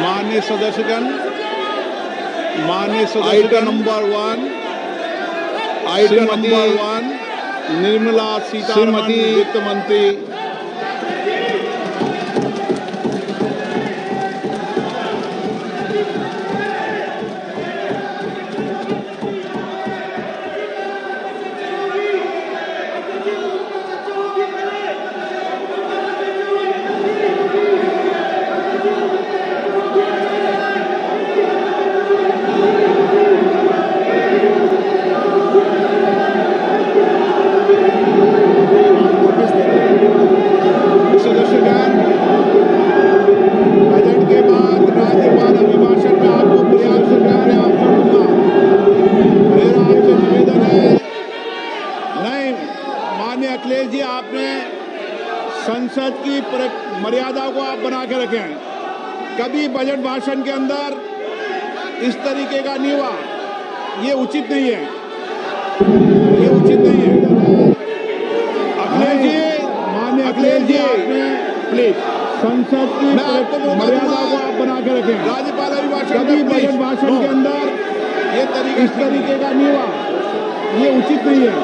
माननीय सदस्यगण, item number 1 Nirmala Sitharaman वित्त मंत्री। संसद की मर्यादा को आप बना के रखें। कभी बजट भाषण के अंदर इस तरीके का नहीं हुआ, ये उचित नहीं है, ये उचित नहीं है। अखिलेश जी प्लीज संसद की मर्यादा को आप बना के रखें। राज्यपाल अभिभाषण कभी बजट भाषण के अंदर ये इस तरीके का नहीं हुआ, ये उचित नहीं है।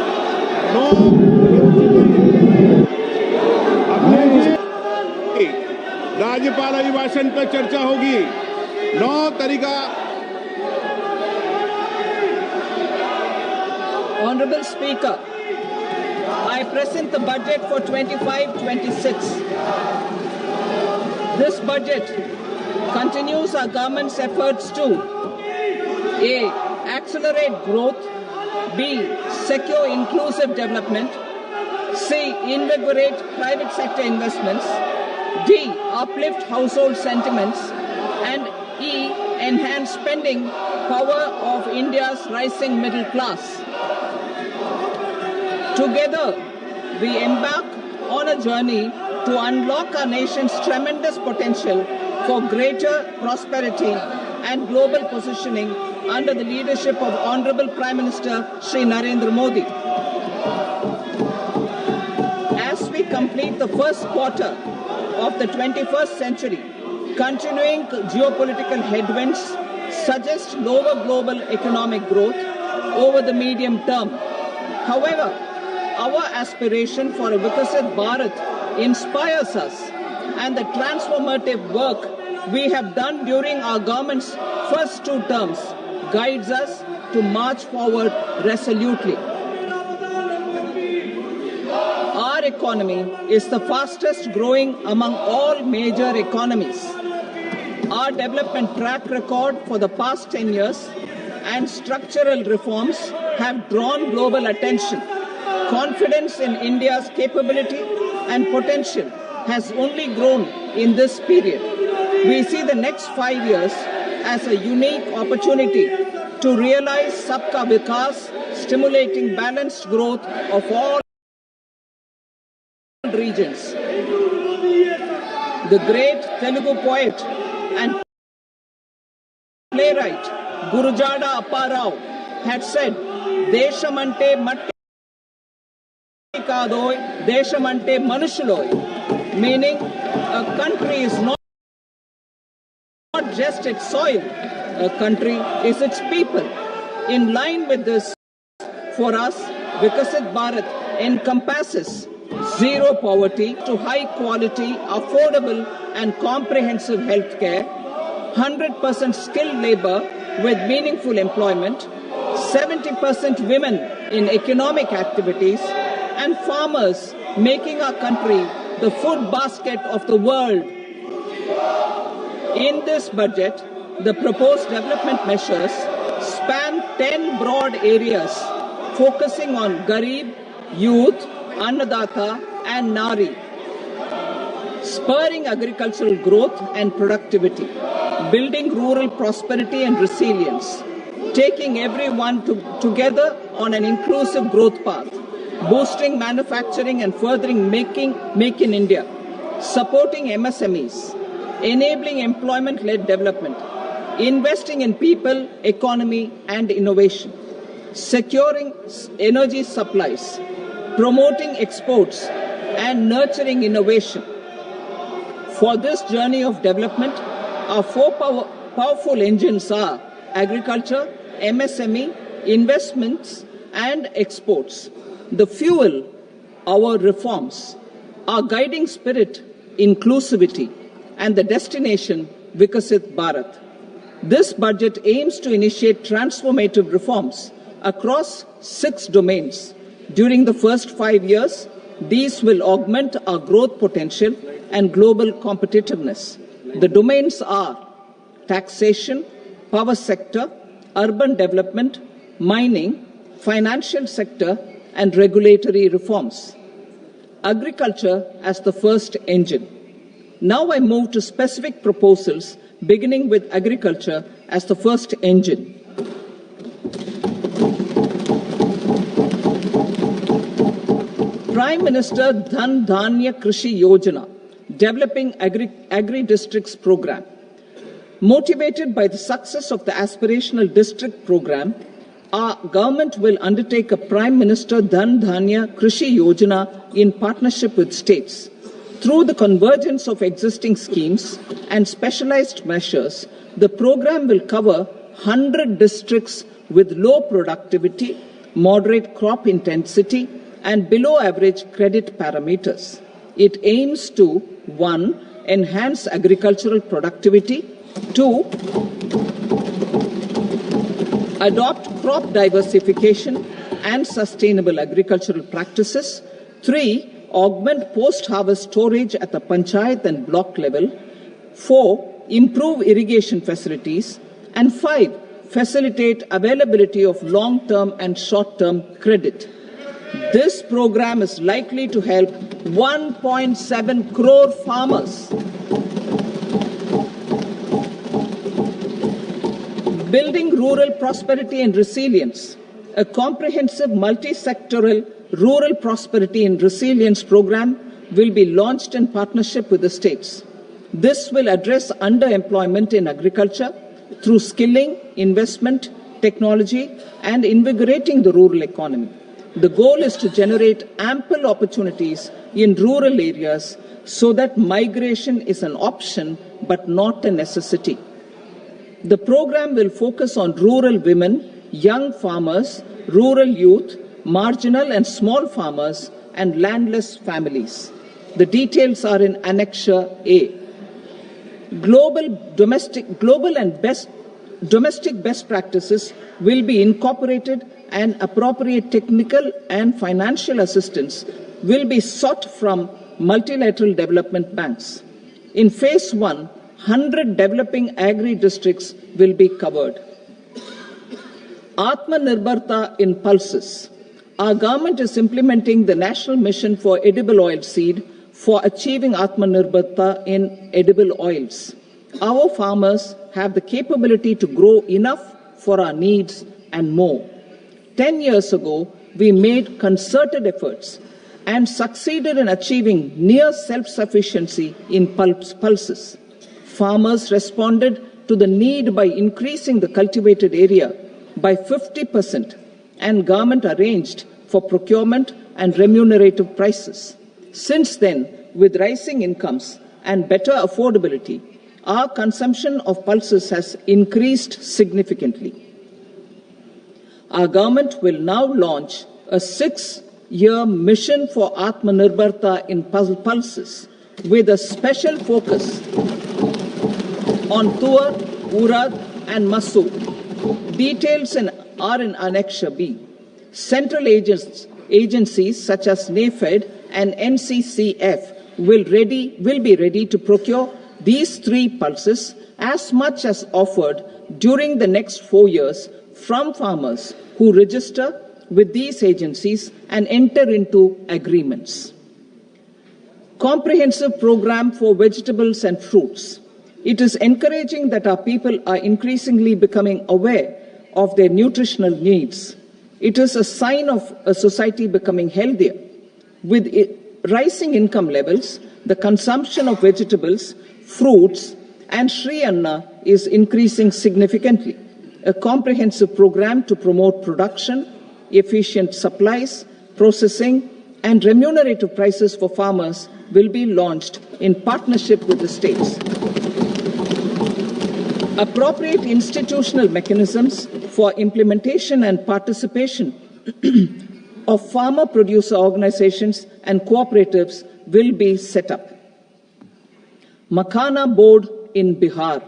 नो, ये उचित नहीं है। राज्यपाल अभिभाषण पर चर्चा होगी। 9 तरीका। Honorable Speaker, I present the budget for 25-26. This budget continues our government's efforts to A. Accelerate growth, B. Secure inclusive development, C. Invigorate private sector investments, D. Uplift household sentiments, and E. Enhance spending power of India's rising middle class. Together, we embark on a journey to unlock our nation's tremendous potential for greater prosperity and global positioning under the leadership of Honorable Prime Minister Shri Narendra Modi. As we complete the first quarter of the 21st century, continuing geopolitical headwinds suggest lower global economic growth over the medium term. However, our aspiration for a Vikasit Bharat inspires us, and the transformative work we have done during our government's first 2 terms guides us to march forward resolutely. Our economy is the fastest growing among all major economies. Our development track record for the past 10 years and structural reforms have drawn global attention. Confidence in India's capability and potential has only grown in this period. We see the next 5 years as a unique opportunity to realize Sabka Vikas, stimulating balanced growth of all regions. The great Telugu poet and playwright Gurujada Apparao had said, "Deshamante matti kadoy, deshamante manushuloy," meaning a country is not just its soil, a country is its people. In line with this, for us, Vikasit Bharat encompasses zero poverty to high quality, affordable and comprehensive health care, 100% skilled labor with meaningful employment, 70% women in economic activities, and farmers making our country the food basket of the world. In this budget, the proposed development measures span 10 broad areas focusing on Garib, youth, Annadata and Nari, spurring agricultural growth and productivity, building rural prosperity and resilience, taking everyone together on an inclusive growth path, boosting manufacturing and furthering Make in India, supporting MSMEs, enabling employment-led development, investing in people, economy and innovation, securing energy supplies, promoting exports and nurturing innovation. For this journey of development, Our four powerful engines are agriculture, MSME, investments, and exports. The fuel, our reforms. Our guiding spirit, inclusivity, and the destination, Vikasit Bharat. This budget aims to initiate transformative reforms across 6 domains. During the first 5 years, these will augment our growth potential and global competitiveness. The domains are taxation, power sector, urban development, mining, financial sector, and regulatory reforms. Agriculture as the first engine. Now I move to specific proposals, beginning with agriculture as the first engine. Prime Minister Dhan Dhanya Krishi Yojana, developing agri-districts program. Motivated by the success of the aspirational district program, our government will undertake a Prime Minister Dhan Dhanya Krishi Yojana in partnership with states. Through the convergence of existing schemes and specialized measures, the program will cover 100 districts with low productivity, moderate crop intensity, and below average credit parameters. It aims to 1. Enhance agricultural productivity, 2. Adopt crop diversification and sustainable agricultural practices, 3. Augment post-harvest storage at the panchayat and block level, 4. Improve irrigation facilities, and 5. Facilitate availability of long-term and short-term credit. This program is likely to help 1.7 crore farmers. Building rural prosperity and resilience. A comprehensive multi-sectoral rural prosperity and resilience program will be launched in partnership with the states. This will address underemployment in agriculture through skilling, investment, technology, and invigorating the rural economy. The goal is to generate ample opportunities in rural areas so that migration is an option but not a necessity. The program will focus on rural women, young farmers, rural youth, marginal and small farmers, and landless families. The details are in Annexure A. Domestic best practices will be incorporated, and appropriate technical and financial assistance will be sought from multilateral development banks. In Phase 1, 100 developing agri-districts will be covered. Atmanirbharta in pulses. Our government is implementing the National Mission for Edible Oilseed for achieving Atmanirbharta in edible oils. Our farmers have the capability to grow enough for our needs and more. 10 years ago, we made concerted efforts and succeeded in achieving near self-sufficiency in pulses. Farmers responded to the need by increasing the cultivated area by 50%, and government arranged for procurement and remunerative prices. Since then, with rising incomes and better affordability, our consumption of pulses has increased significantly. Our government will now launch a 6-year mission for Atmanirbharta in pulses with a special focus on Tuar, Urad and Masoor. Details are in Annexure B. Central agencies such as NAFED and NCCF will be ready to procure these 3 pulses as much as offered during the next 4 years from farmers who register with these agencies and enter into agreements. Comprehensive program for vegetables and fruits. It is encouraging that our people are increasingly becoming aware of their nutritional needs. It is a sign of a society becoming healthier. With rising income levels, the consumption of vegetables, fruits, and Shri Anna is increasing significantly. A comprehensive program to promote production, efficient supplies, processing, and remunerative prices for farmers will be launched in partnership with the states. Appropriate institutional mechanisms for implementation and participation of farmer producer organizations and cooperatives will be set up. Makhana Board in Bihar.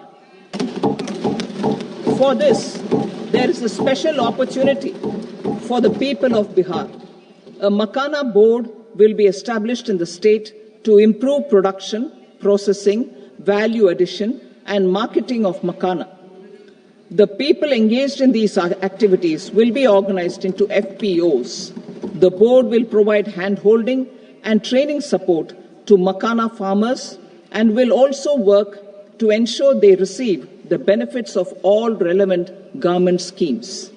For this, there is a special opportunity for the people of Bihar. A Makhana Board will be established in the state to improve production, processing, value addition, and marketing of makhana. The people engaged in these activities will be organized into FPOs. The board will provide hand-holding and training support to makhana farmers and will also work to ensure they receive the benefits of all relevant government schemes.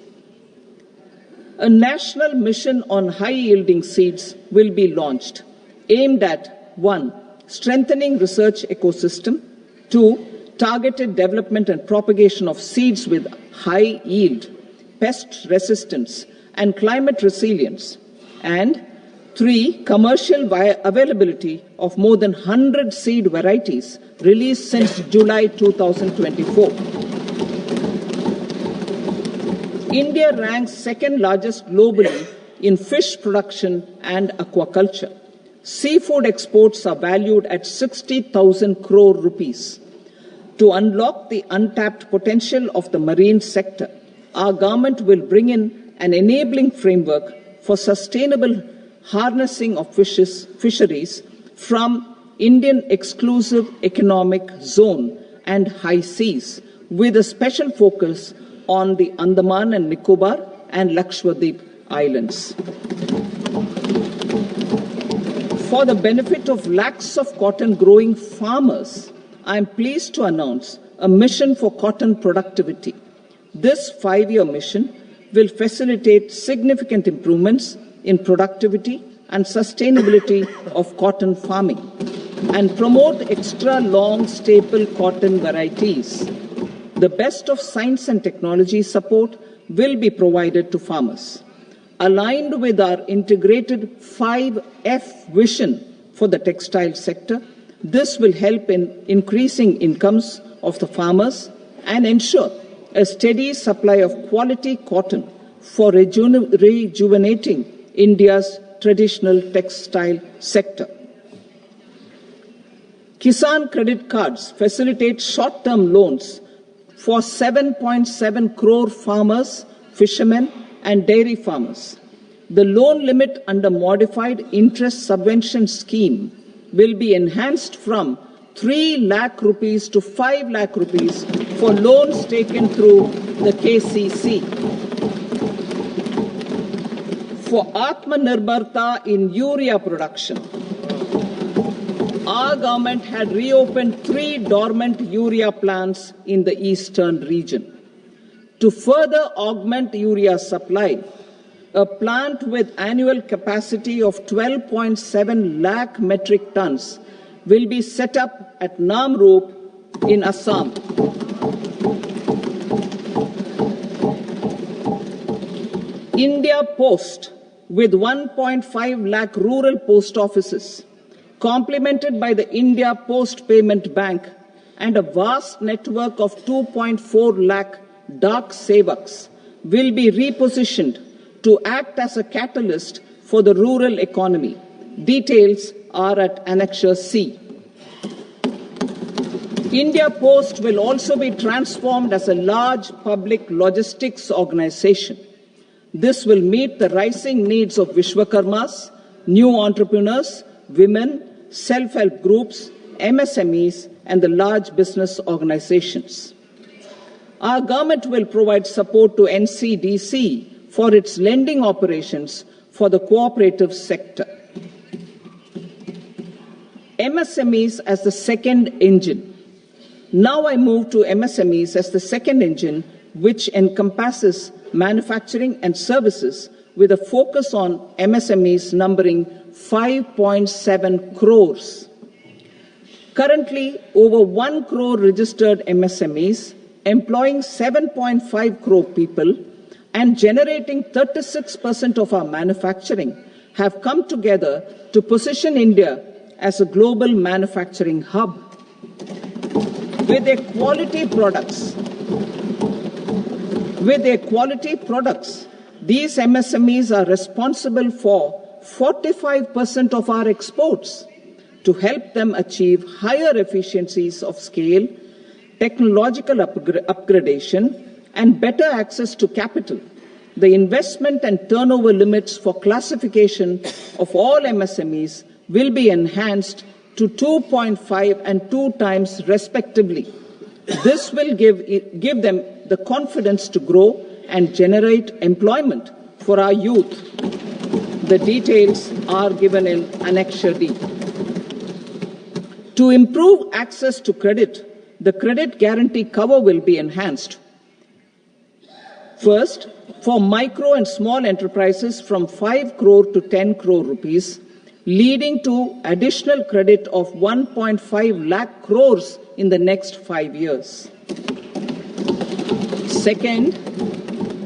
A national mission on high-yielding seeds will be launched, aimed at 1. Strengthening research ecosystem, 2. Targeted development and propagation of seeds with high yield, pest resistance, and climate resilience, and 3. Commercial availability of more than 100 seed varieties released since July 2024. India ranks second largest globally in fish production and aquaculture. Seafood exports are valued at 60,000 crore rupees. To unlock the untapped potential of the marine sector, our government will bring in an enabling framework for sustainable harnessing of fisheries from Indian exclusive economic zone and high seas, with a special focus on the Andaman and Nicobar and Lakshadweep Islands. For the benefit of lakhs of cotton growing farmers, I am pleased to announce a mission for cotton productivity. This 5-year mission will facilitate significant improvements in productivity and sustainability of cotton farming and promote extra long staple cotton varieties. The best of science and technology support will be provided to farmers. Aligned with our integrated 5F vision for the textile sector, this will help in increasing incomes of the farmers and ensure a steady supply of quality cotton for rejuvenating India's traditional textile sector. Kisan credit cards facilitate short-term loans for 7.7 crore farmers, fishermen, and dairy farmers. The loan limit under modified interest subvention scheme will be enhanced from 3 lakh rupees to 5 lakh rupees for loans taken through the KCC. For Atmanirbharta in urea production, our government had reopened 3 dormant urea plants in the eastern region. To further augment urea supply, a plant with annual capacity of 12.7 lakh metric tons will be set up at Namrup in Assam. India Post, with 1.5 lakh rural post offices, complemented by the India Post Payment Bank and a vast network of 2.4 lakh Dak Sevaks, will be repositioned to act as a catalyst for the rural economy. Details are at Annexure C. India Post will also be transformed as a large public logistics organization. This will meet the rising needs of Vishwakarmas, new entrepreneurs, women, self-help groups, MSMEs, and the large business organizations. Our government will provide support to NCDC for its lending operations for the cooperative sector. MSMEs as the second engine. Now I move to MSMEs as the second engine, which encompasses manufacturing and services with a focus on MSMEs numbering 5.7 crores. Currently, over 1 crore registered MSMEs, employing 7.5 crore people and generating 36% of our manufacturing, have come together to position India as a global manufacturing hub. With their quality products, these MSMEs are responsible for 45% of our exports. To help them achieve higher efficiencies of scale, technological upgradation, and better access to capital, the investment and turnover limits for classification of all MSMEs will be enhanced to 2.5 and 2 times respectively. This will give them the confidence to grow and generate employment for our youth. The details are given in Annexure D. To improve access to credit, the credit guarantee cover will be enhanced. First, for micro and small enterprises from 5 crore to 10 crore rupees, leading to additional credit of 1.5 lakh crores in the next 5 years. Second,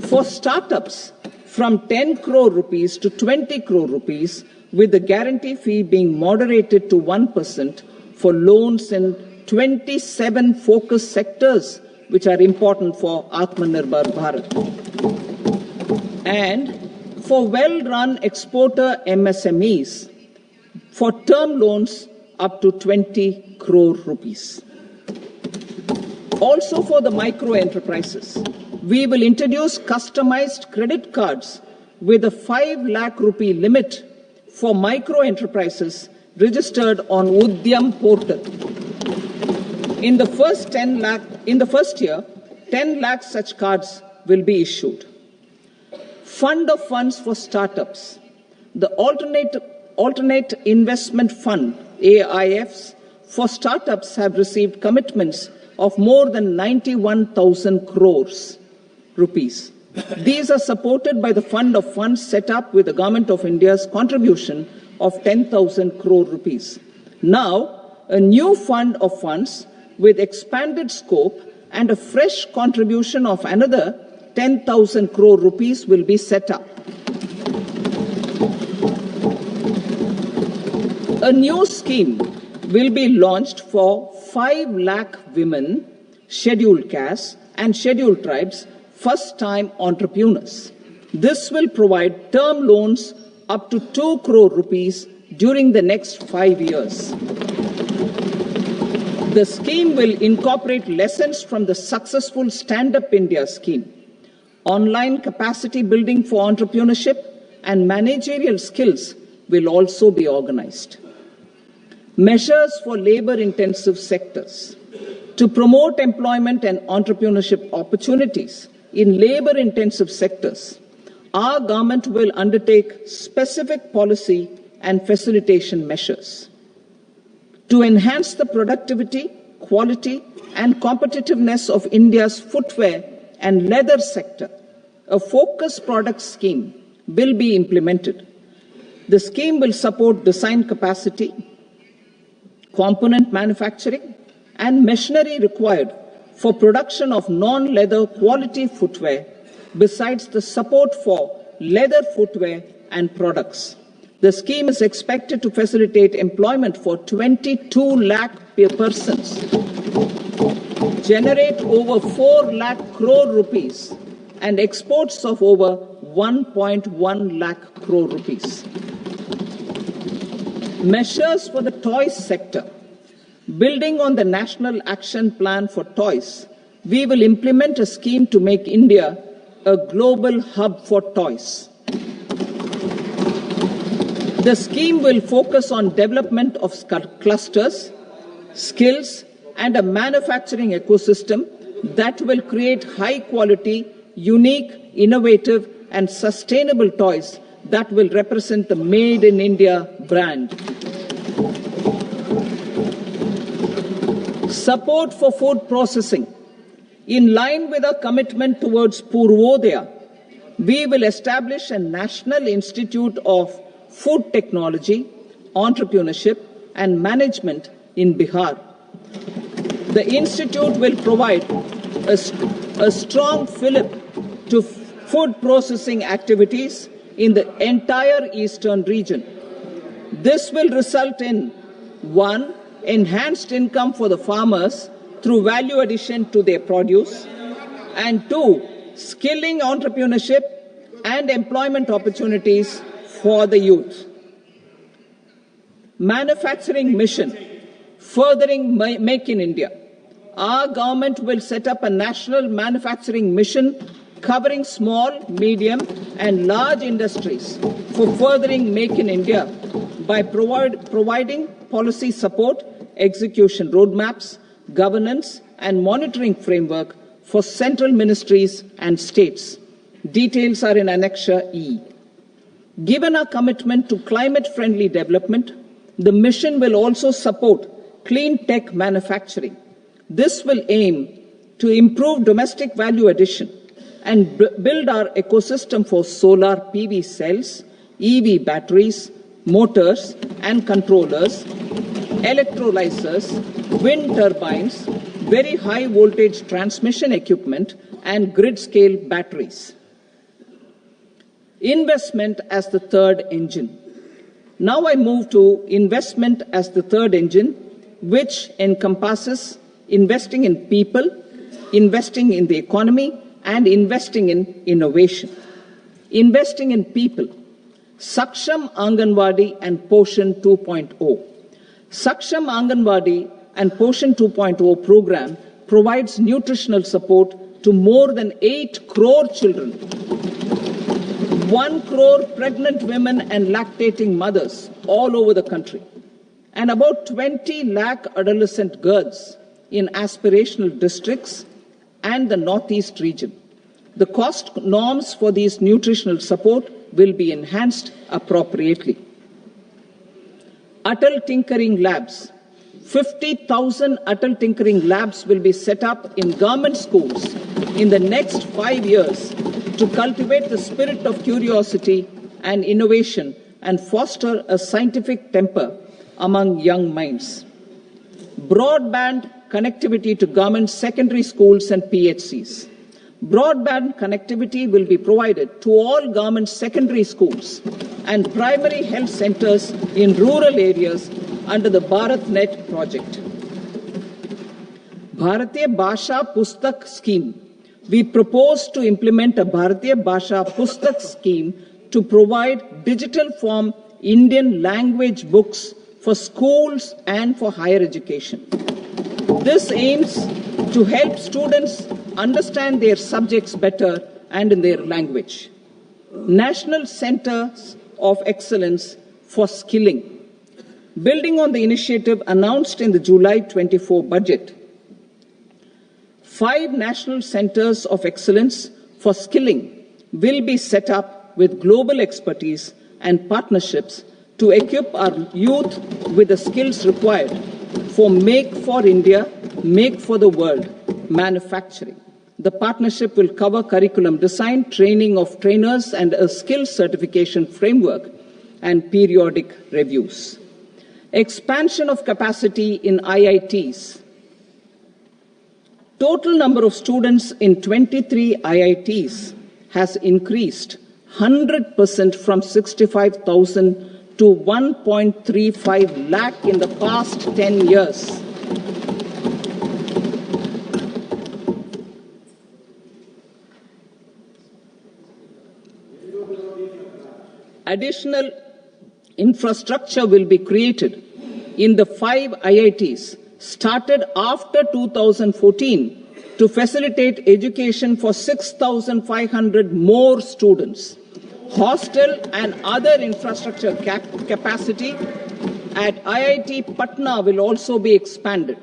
for startups from 10 crore rupees to 20 crore rupees, with the guarantee fee being moderated to 1% for loans in 27 focus sectors which are important for Atmanirbhar Bharat. And for well-run exporter MSMEs, for term loans up to 20 crore rupees. Also for the micro enterprises, we will introduce customized credit cards with a 5 lakh rupee limit for micro enterprises registered on Udyam portal. In the first year, 10 lakh such cards will be issued. Fund of funds for startups. The Alternate Investment Fund, AIFs, for startups have received commitments of more than 91,000 crores rupees. These are supported by the fund of funds set up with the Government of India's contribution of 10,000 crore rupees. Now, a new fund of funds with expanded scope and a fresh contribution of another 10,000 crore rupees will be set up. A new scheme will be launched for 5 lakh women, scheduled castes and scheduled tribes, first-time entrepreneurs. This will provide term loans up to 2 crore rupees during the next 5 years. The scheme will incorporate lessons from the successful Stand Up India scheme. Online capacity building for entrepreneurship and managerial skills will also be organized. Measures for labor-intensive sectors. To promote employment and entrepreneurship opportunities in labor-intensive sectors, our government will undertake specific policy and facilitation measures. To enhance the productivity, quality, and competitiveness of India's footwear and leather sector, a focus product scheme will be implemented. The scheme will support design capacity, component manufacturing, and machinery required for production of non-leather quality footwear, besides the support for leather footwear and products. The scheme is expected to facilitate employment for 22 lakh persons, generate over 4 lakh crore rupees, and exports of over 1.1 lakh crore rupees. Measures for the toys sector. Building on the National Action Plan for Toys, we will implement a scheme to make India a global hub for toys. The scheme will focus on development of clusters, skills, and a manufacturing ecosystem that will create high-quality, unique, innovative, and sustainable toys that will represent the Made in India brand. Support for food processing. In line with our commitment towards Purvodaya, we will establish a National Institute of Food Technology, Entrepreneurship and Management in Bihar. The institute will provide a strong fillip to food processing activities in the entire eastern region. This will result in 1. Enhanced income for the farmers through value addition to their produce, and 2, skilling entrepreneurship and employment opportunities for the youth. Manufacturing mission, furthering Make in India. Our government will set up a national manufacturing mission covering small, medium and large industries for furthering Make in India by providing policy support, execution roadmaps, governance and monitoring framework for central ministries and states. Details are in Annexure E. Given our commitment to climate-friendly development, the mission will also support clean tech manufacturing. This will aim to improve domestic value addition and build our ecosystem for solar PV cells, EV batteries, motors and controllers, electrolyzers, wind turbines, very high voltage transmission equipment and grid-scale batteries. Investment as the third engine. Now I move to investment as the third engine, which encompasses investing in people, investing in the economy, and investing in innovation. Investing in people. Saksham Anganwadi and Poshan 2.0. Saksham Anganwadi and Poshan 2.0 program provides nutritional support to more than 8 crore children, 1 crore pregnant women and lactating mothers all over the country, and about 20 lakh adolescent girls in aspirational districts and the Northeast region. The cost norms for these nutritional support will be enhanced appropriately. Atal Tinkering Labs. 50,000 Atal Tinkering Labs will be set up in government schools in the next 5 years to cultivate the spirit of curiosity and innovation and foster a scientific temper among young minds. Broadband connectivity to government secondary schools and PHCs. Broadband connectivity will be provided to all government secondary schools and primary health centers in rural areas under the BharatNet project. Bharatiya Bhasha Pustak Scheme. We propose to implement a Bharatiya Bhasha Pustak scheme to provide digital form Indian language books for schools and for higher education. This aims to help students understand their subjects better and in their language. National Centers of Excellence for Skilling. Building on the initiative announced in the July 24 budget, 5 national centers of excellence for skilling will be set up with global expertise and partnerships to equip our youth with the skills required for Make for India, Make for the World manufacturing. The partnership will cover curriculum design, training of trainers, and a skills certification framework and periodic reviews. Expansion of capacity in IITs. Total number of students in 23 IITs has increased 100% from 65,000 to 1.35 lakh in the past 10 years. Additional infrastructure will be created in the 5 IITs started after 2014 to facilitate education for 6,500 more students. Hostel and other infrastructure capacity at IIT Patna will also be expanded.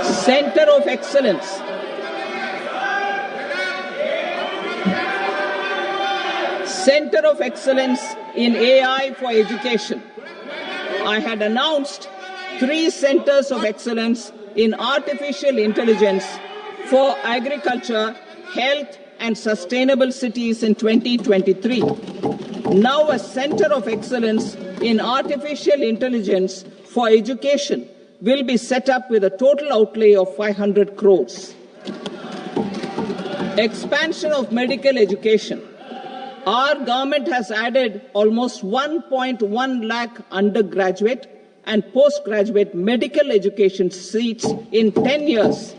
Center of Excellence. Center of Excellence in AI for Education. I had announced 3 centers of excellence in artificial intelligence for agriculture, health and sustainable cities in 2023. Now a center of excellence in artificial intelligence for education will be set up with a total outlay of 500 crores. Expansion of medical education. Our government has added almost 1.1 lakh undergraduate and postgraduate medical education seats in 10 years,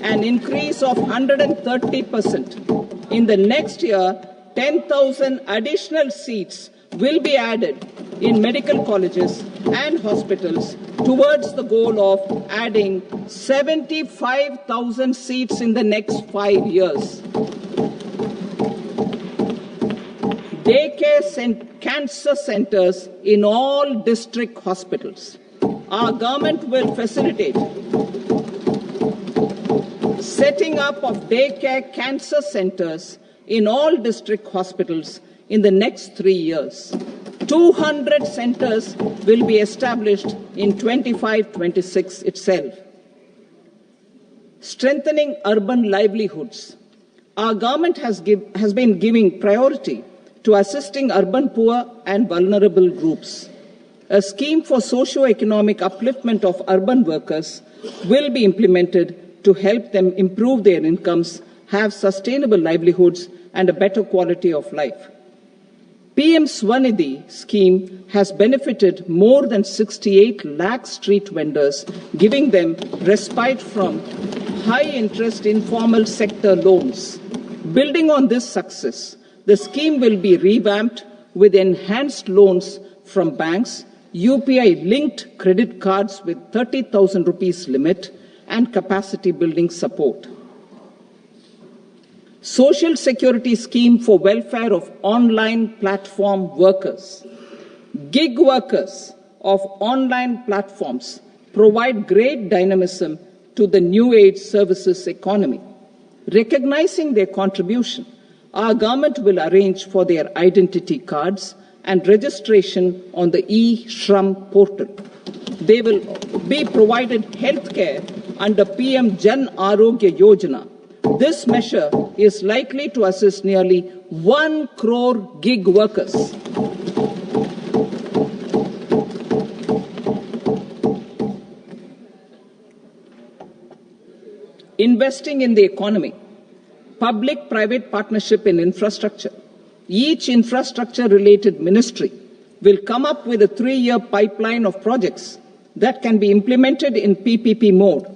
an increase of 130%. In the next year, 10,000 additional seats will be added in medical colleges and hospitals towards the goal of adding 75,000 seats in the next 5 years. Daycare cancer centers in all district hospitals. Our government will facilitate setting up of daycare cancer centers in all district hospitals in the next 3 years. 200 centers will be established in 25-26 itself. Strengthening urban livelihoods. Our government has been giving priority to assisting urban poor and vulnerable groups. A scheme for socio-economic upliftment of urban workers will be implemented to help them improve their incomes, have sustainable livelihoods, and a better quality of life. PM Swanidhi scheme has benefited more than 68 lakh street vendors, giving them respite from high-interest informal sector loans. Building on this success, the scheme will be revamped with enhanced loans from banks, UPI-linked credit cards with 30,000 rupees limit, and capacity building support. Social Security Scheme for welfare of online platform workers. Gig workers of online platforms provide great dynamism to the new age services economy. Recognizing their contribution, our government will arrange for their identity cards and registration on the e-Shram portal. They will be provided healthcare under PM Jan Arogya Yojana. This measure is likely to assist nearly 1 crore gig workers. Investing in the economy. Public-private partnership in infrastructure. Each infrastructure-related ministry will come up with a 3-year pipeline of projects that can be implemented in PPP mode.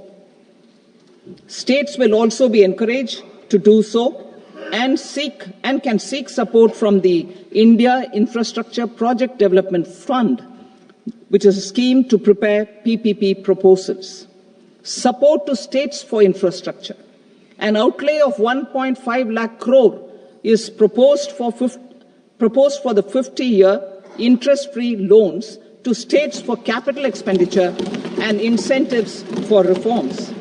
States will also be encouraged to do so and can seek support from the India Infrastructure Project Development Fund, which is a scheme to prepare PPP proposals. Support to states for infrastructure. An outlay of 1.5 lakh crore is proposed for the 50-year interest-free loans to states for capital expenditure and incentives for reforms.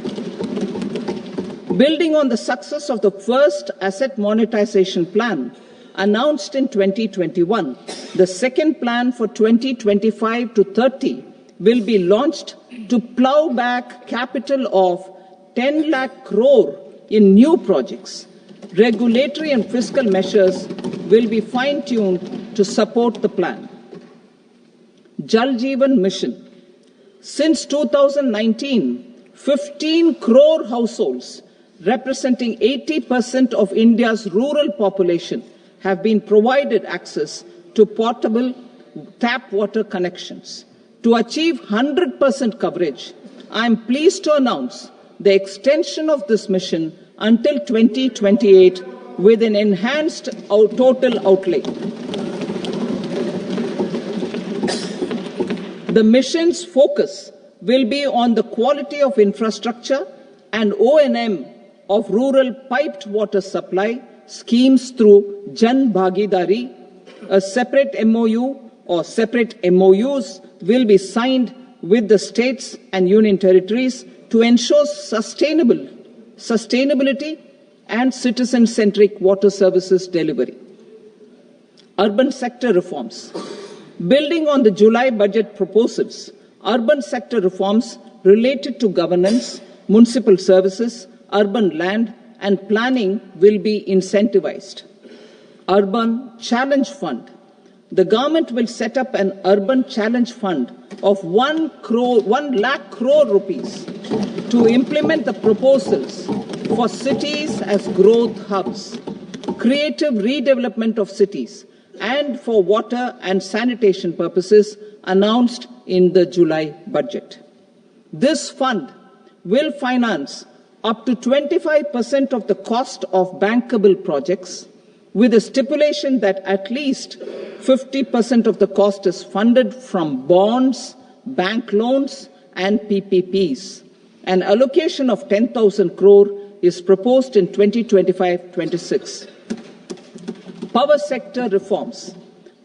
Building on the success of the first asset monetization plan announced in 2021, the second plan for 2025 to 30 will be launched to plow back capital of 10 lakh crore in new projects. Regulatory and fiscal measures will be fine-tuned to support the plan. Jal Jeevan Mission. Since 2019, 15 crore households, representing 80% of India's rural population, have been provided access to portable tap water connections. To achieve 100% coverage, I am pleased to announce the extension of this mission until 2028 with an enhanced total outlay. The mission's focus will be on the quality of infrastructure and O&M of rural piped water supply schemes through Jan Bhagidari. A separate MOU or separate MOUs will be signed with the states and union territories to ensure sustainability and citizen-centric water services delivery. Urban sector reforms. Building on the July budget proposals, urban sector reforms related to governance, municipal services, urban land and planning will be incentivized. Urban Challenge Fund. The government will set up an Urban Challenge Fund of 1 lakh crore rupees to implement the proposals for cities as growth hubs, creative redevelopment of cities and for water and sanitation purposes announced in the July budget. This fund will finance up to 25% of the cost of bankable projects, with a stipulation that at least 50% of the cost is funded from bonds, bank loans, and PPPs. An allocation of 10,000 crore is proposed in 2025-26. Power sector reforms.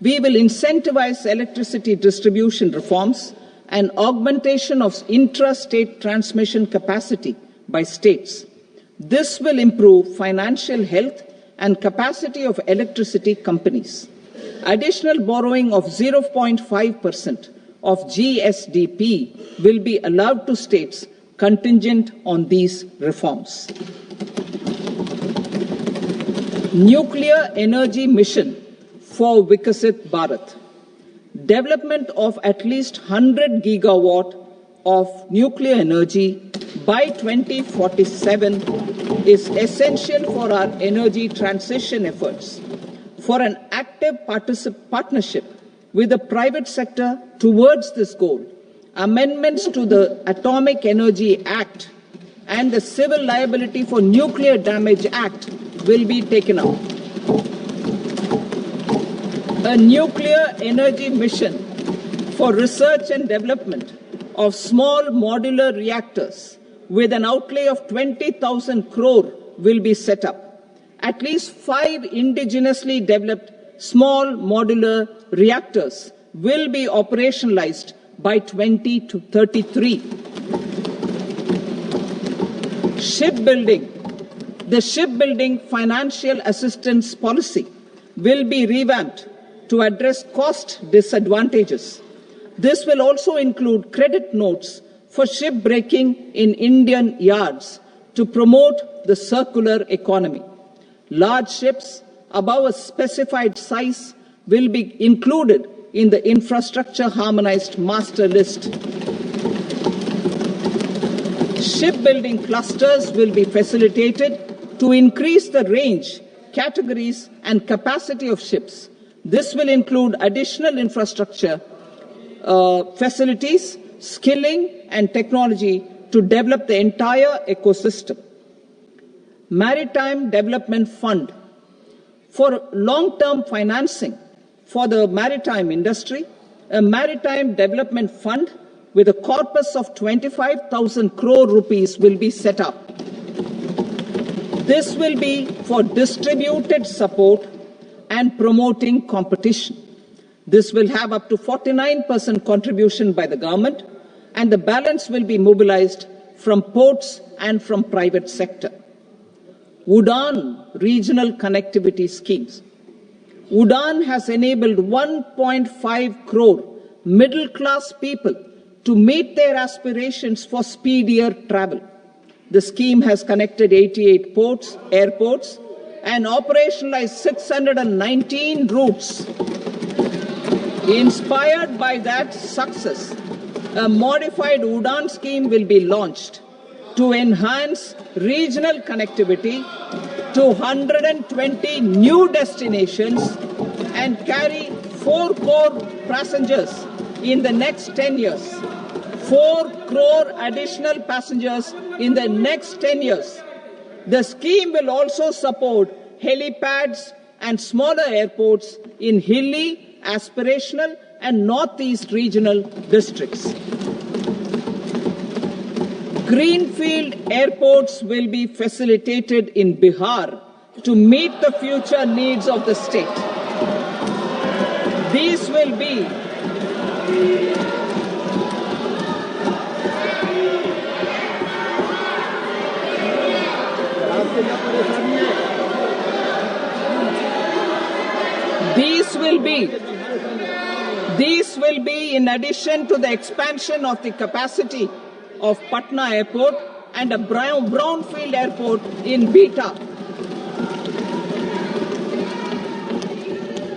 We will incentivize electricity distribution reforms and augmentation of intra-state transmission capacity by states. This will improve financial health and capacity of electricity companies. Additional borrowing of 0.5% of GSDP will be allowed to states contingent on these reforms. Nuclear energy mission for Vikasit Bharat. Development of at least 100 gigawatt of nuclear energy by 2047 is essential for our energy transition efforts. For an active partnership with the private sector towards this goal, amendments to the Atomic Energy Act and the Civil Liability for Nuclear Damage Act will be taken up. A nuclear energy mission for research and development of small modular reactors with an outlay of 20,000 crore will be set up. At least 5 indigenously developed small modular reactors will be operationalized by 2033. Shipbuilding. The shipbuilding financial assistance policy will be revamped to address cost disadvantages. This will also include credit notes for shipbreaking in Indian yards to promote the circular economy. Large ships above a specified size will be included in the infrastructure harmonized master list. Shipbuilding clusters will be facilitated to increase the range, categories, and capacity of ships. This will include additional infrastructure, facilities, skilling, and technology to develop the entire ecosystem. Maritime Development Fund. For long-term financing for the maritime industry, a Maritime Development Fund with a corpus of 25,000 crore rupees will be set up. This will be for distributed support and promoting competition. This will have up to 49% contribution by the government, and the balance will be mobilized from ports and from private sector. UDAN regional connectivity schemes. UDAN has enabled 1.5 crore middle-class people to meet their aspirations for speedier travel. The scheme has connected 88 airports, and operationalized 619 routes. Inspired by that success, a modified UDAN scheme will be launched to enhance regional connectivity to 120 new destinations and carry 4 crore passengers in the next 10 years. 4 crore additional passengers in the next 10 years. The scheme will also support helipads and smaller airports in hilly, aspirational, and northeast regional districts. Greenfield airports will be facilitated in Bihar to meet the future needs of the state. These will be These will be in addition to the expansion of the capacity of Patna Airport and a brownfield airport in Beta.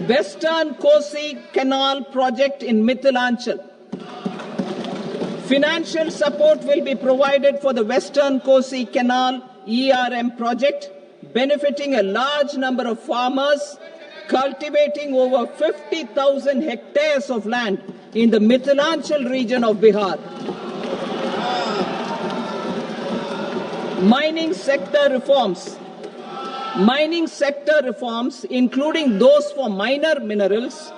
Western Kosi Canal project in Mithilanchal. Financial support will be provided for the Western Kosi Canal ERM project benefiting a large number of farmers cultivating over 50,000 hectares of land in the Mithilanchal region of Bihar. Mining sector reforms, including those for minor minerals,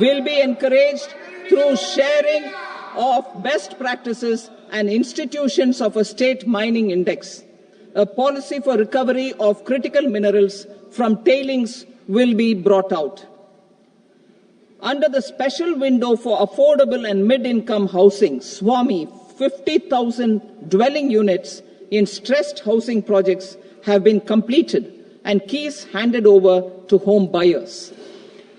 will be encouraged through sharing of best practices and institutions of a state mining index. A policy for recovery of critical minerals from tailings will be brought out. Under the special window for affordable and mid-income housing, SWAMI, 50,000 dwelling units in stressed housing projects have been completed and keys handed over to home buyers.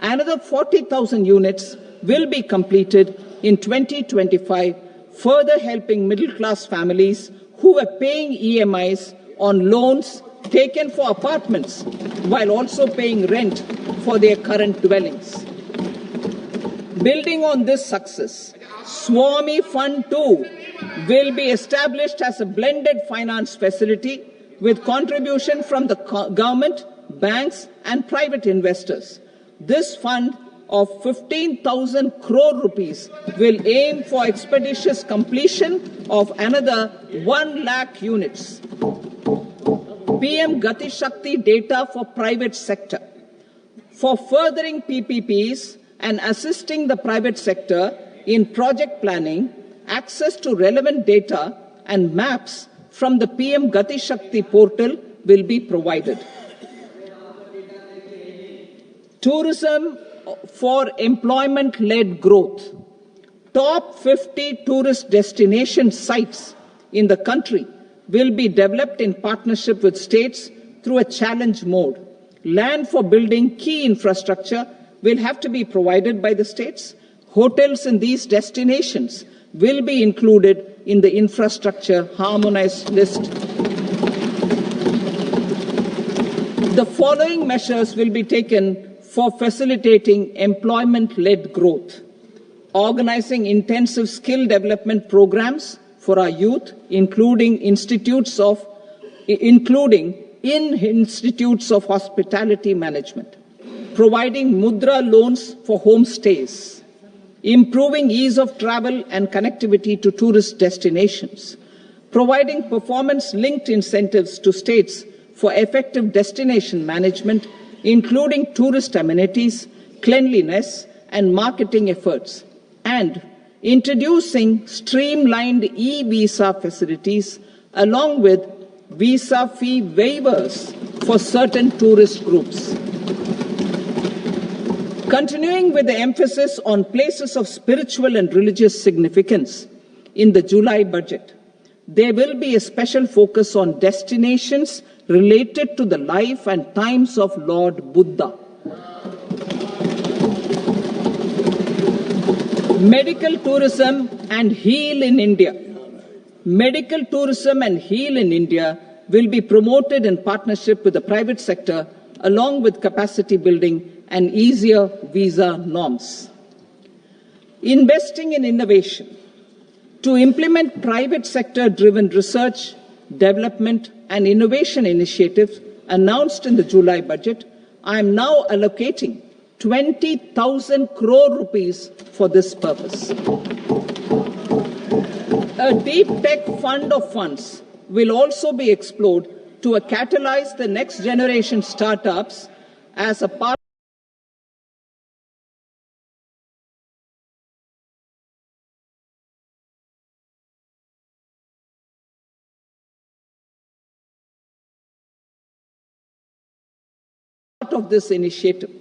Another 40,000 units will be completed in 2025, further helping middle-class families who were paying EMIs on loans taken for apartments while also paying rent for their current dwellings. Building on this success, SWAMI Fund 2 will be established as a blended finance facility with contribution from the government, banks and private investors. This fund of 15,000 crore rupees will aim for expeditious completion of another 1 lakh units. PM Gati Shakti data for private sector. For furthering PPPs and assisting the private sector in project planning, access to relevant data and maps from the PM Gati Shakti portal will be provided. Tourism for employment-led growth. Top 50 tourist destination sites in the country will be developed in partnership with states through a challenge mode. Land for building key infrastructure will have to be provided by the states. Hotels in these destinations will be included in the infrastructure harmonized list. The following measures will be taken for facilitating employment-led growth. Organizing intensive skill development programs for our youth, including in institutes of hospitality management. Providing mudra loans for homestays. Improving ease of travel and connectivity to tourist destinations. Providing performance-linked incentives to states for effective destination management, including tourist amenities, cleanliness, and marketing efforts, and introducing streamlined e-visa facilities along with visa fee waivers for certain tourist groups. Continuing with the emphasis on places of spiritual and religious significance in the July budget, there will be a special focus on destinations related to the life and times of Lord Buddha. Medical tourism and heal in India. Medical tourism and heal in India will be promoted in partnership with the private sector along with capacity building and easier visa norms. Investing in innovation. To implement private sector-driven research, development and innovation initiatives announced in the July budget, I am now allocating 20,000 crore rupees for this purpose. A deep tech fund of funds will also be explored to catalyze the next generation startups as a part of this initiative.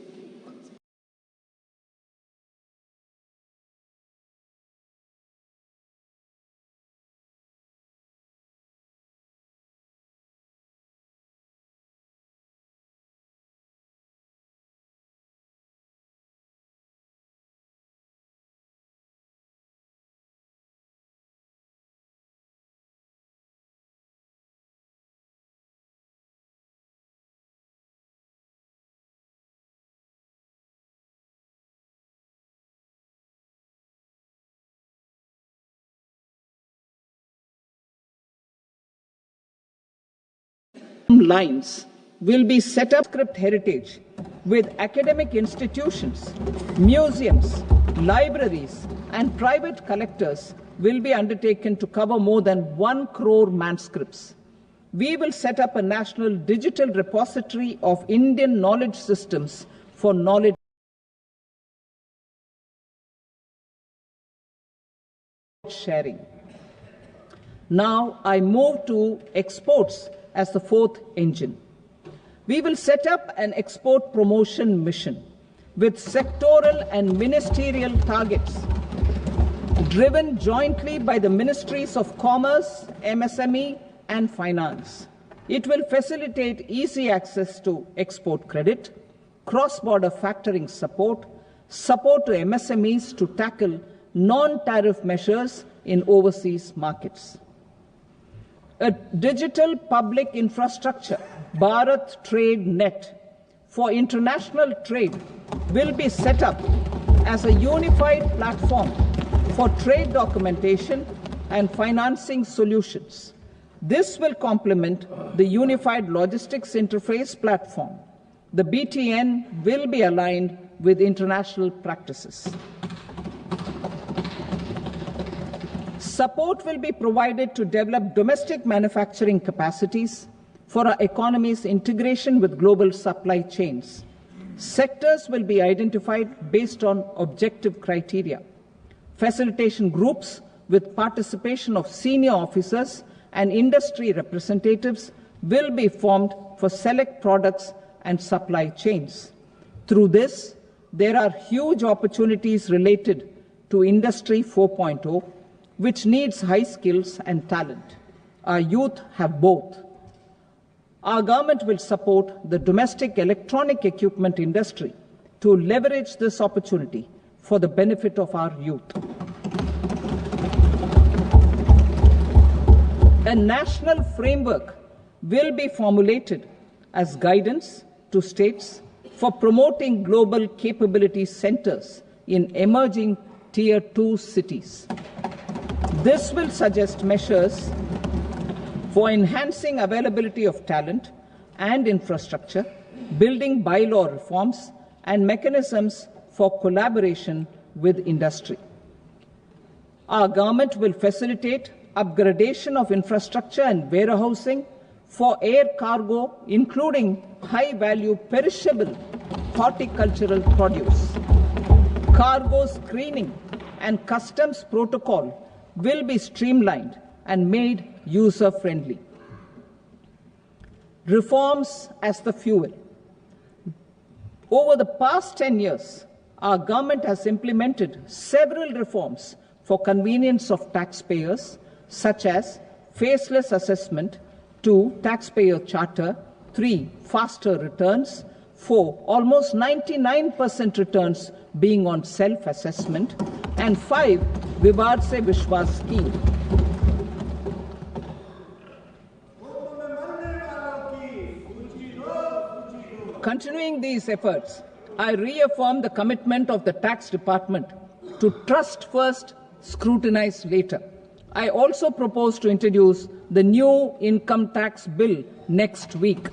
Lines will be set up script heritage with academic institutions, museums, libraries, and private collectors will be undertaken to cover more than 1 crore manuscripts. We will set up a national digital repository of Indian knowledge systems for knowledge sharing. Now I move to exports as the fourth engine. We will set up an export promotion mission with sectoral and ministerial targets driven jointly by the Ministries of Commerce, MSME, and Finance. It will facilitate easy access to export credit, cross-border factoring support, support to MSMEs to tackle non-tariff measures in overseas markets. A digital public infrastructure, Bharat Trade Net, for international trade will be set up as a unified platform for trade documentation and financing solutions. This will complement the Unified Logistics Interface platform. The BTN will be aligned with international practices. Support will be provided to develop domestic manufacturing capacities for our economy's integration with global supply chains. Sectors will be identified based on objective criteria. Facilitation groups with participation of senior officers and industry representatives will be formed for select products and supply chains. Through this, there are huge opportunities related to Industry 4.0, which needs high skills and talent. Our youth have both. Our government will support the domestic electronic equipment industry to leverage this opportunity for the benefit of our youth. A national framework will be formulated as guidance to states for promoting global capability centers in emerging Tier 2 cities. This will suggest measures for enhancing availability of talent and infrastructure, building bylaw reforms, and mechanisms for collaboration with industry. Our government will facilitate upgradation of infrastructure and warehousing for air cargo, including high-value perishable horticultural produce. Cargo screening and customs protocol will be streamlined and made user-friendly. Reforms as the fuel. Over the past 10 years, our government has implemented several reforms for convenience of taxpayers, such as faceless assessment, 2, taxpayer charter, 3, faster returns, 4, almost 99% returns being on self-assessment, and 5, Vivad Se Vishwas scheme. Continuing these efforts, I reaffirm the commitment of the tax department to trust first, scrutinize later. I also propose to introduce the new income tax bill next week.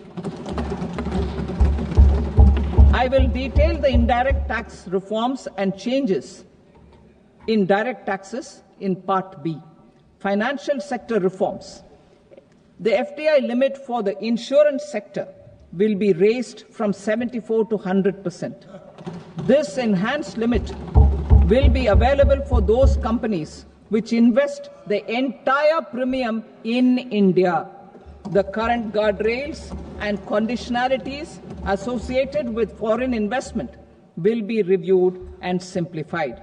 I will detail the indirect tax reforms and changes in direct taxes in Part B. Financial sector reforms. The FDI limit for the insurance sector will be raised from 74 to 100%. This enhanced limit will be available for those companies which invest the entire premium in India. The current guardrails and conditionalities associated with foreign investment will be reviewed and simplified.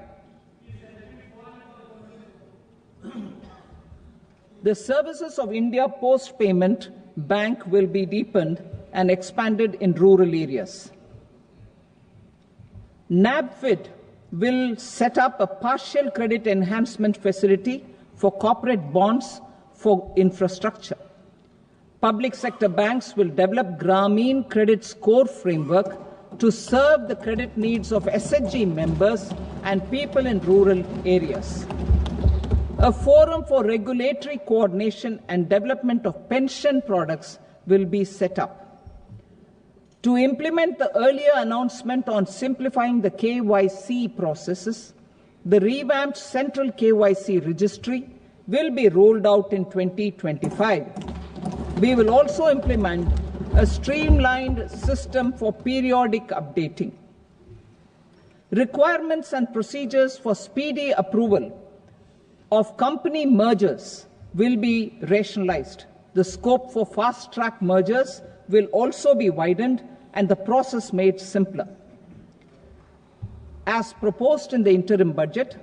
The services of India Post Payment Bank will be deepened and expanded in rural areas. NABFID will set up a partial credit enhancement facility for corporate bonds for infrastructure. Public sector banks will develop Grameen Credit Score Framework to serve the credit needs of SHG members and people in rural areas. A forum for regulatory coordination and development of pension products will be set up. To implement the earlier announcement on simplifying the KYC processes, the revamped Central KYC Registry will be rolled out in 2025. We will also implement a streamlined system for periodic updating. Requirements and procedures for speedy approval of company mergers will be rationalized. The scope for fast-track mergers will also be widened and the process made simpler. As proposed in the interim budget,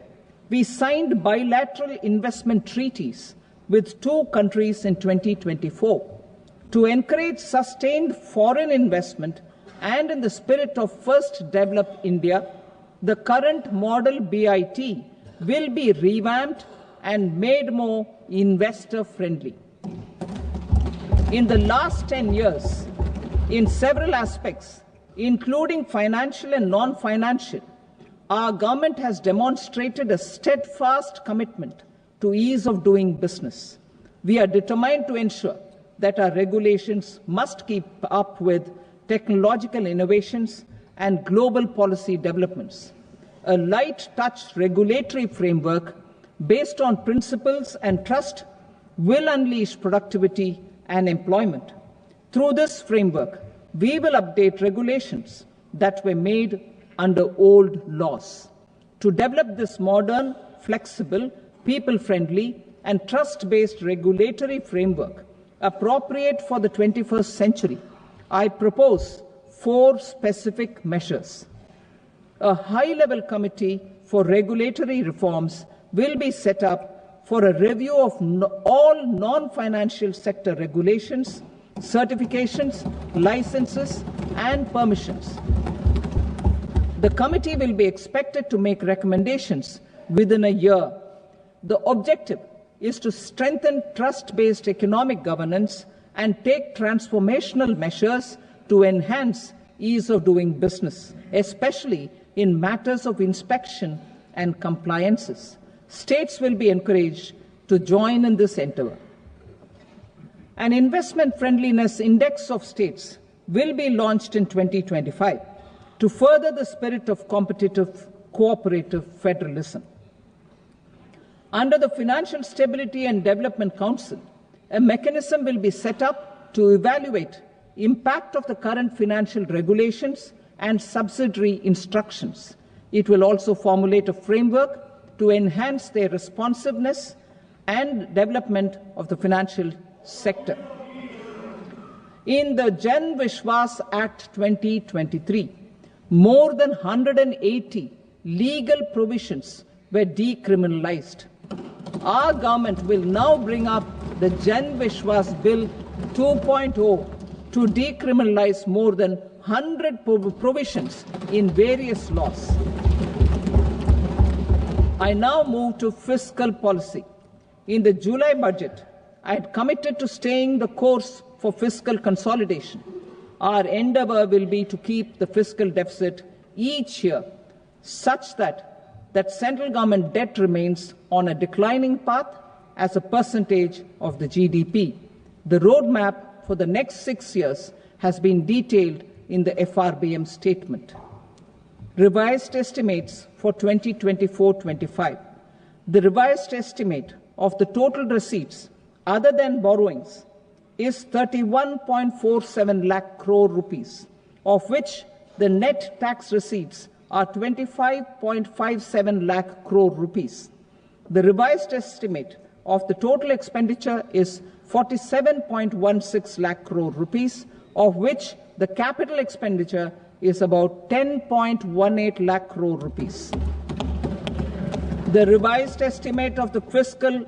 we signed bilateral investment treaties with 2 countries in 2024 to encourage sustained foreign investment, and in the spirit of First Develop India, the current model BIT will be revamped and made more investor-friendly. In the last 10 years, in several aspects, including financial and non-financial, our government has demonstrated a steadfast commitment to ease of doing business. We are determined to ensure that our regulations must keep up with technological innovations and global policy developments. A light-touch regulatory framework based on principles and trust will unleash productivity and employment. Through this framework, we will update regulations that were made under old laws. To develop this modern, flexible, people-friendly, and trust-based regulatory framework appropriate for the 21st century, I propose 4 specific measures. A high-level committee for regulatory reforms will be set up for a review of all non-financial sector regulations, certifications, licenses, and permissions. The committee will be expected to make recommendations within a year. The objective is to strengthen trust-based economic governance and take transformational measures to enhance ease of doing business, especially in matters of inspection and compliances. States will be encouraged to join in this endeavor. An investment friendliness index of states will be launched in 2025 to further the spirit of competitive, cooperative federalism. Under the Financial Stability and Development Council, a mechanism will be set up to evaluate impact of the current financial regulations and subsidiary instructions. It will also formulate a framework to enhance their responsiveness and development of the financial sector. In the Jan Vishwas Act 2023, more than 180 legal provisions were decriminalized. Our government will now bring up the Jan Vishwas Bill 2.0 to decriminalize more than 100 provisions in various laws. I now move to fiscal policy. In the July budget, I had committed to staying the course for fiscal consolidation. Our endeavor will be to keep the fiscal deficit each year such that central government debt remains on a declining path as a percentage of the GDP. The roadmap for the next 6 years has been detailed in the FRBM statement. Revised estimates for 2024-25. The revised estimate of the total receipts other than borrowings is 31.47 lakh crore rupees, of which the net tax receipts are 25.57 lakh crore rupees. The revised estimate of the total expenditure is 47.16 lakh crore rupees, of which the capital expenditure is about 10.18 lakh crore rupees. The revised estimate of the fiscal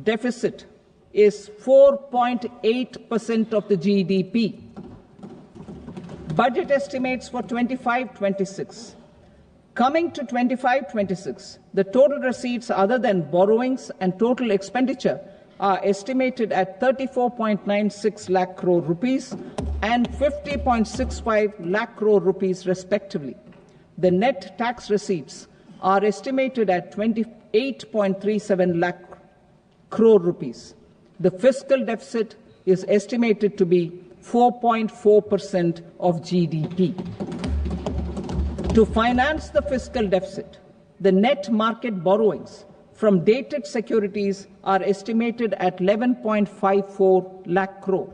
deficit is 4.8% of the GDP. Budget estimates for 25-26. Coming to 25-26, the total receipts other than borrowings and total expenditure are estimated at 34.96 lakh crore rupees and 50.65 lakh crore rupees respectively. The net tax receipts are estimated at 28.37 lakh crore rupees. The fiscal deficit is estimated to be 4.4% of GDP. To finance the fiscal deficit, the net market borrowings from dated securities are estimated at 11.54 lakh crore.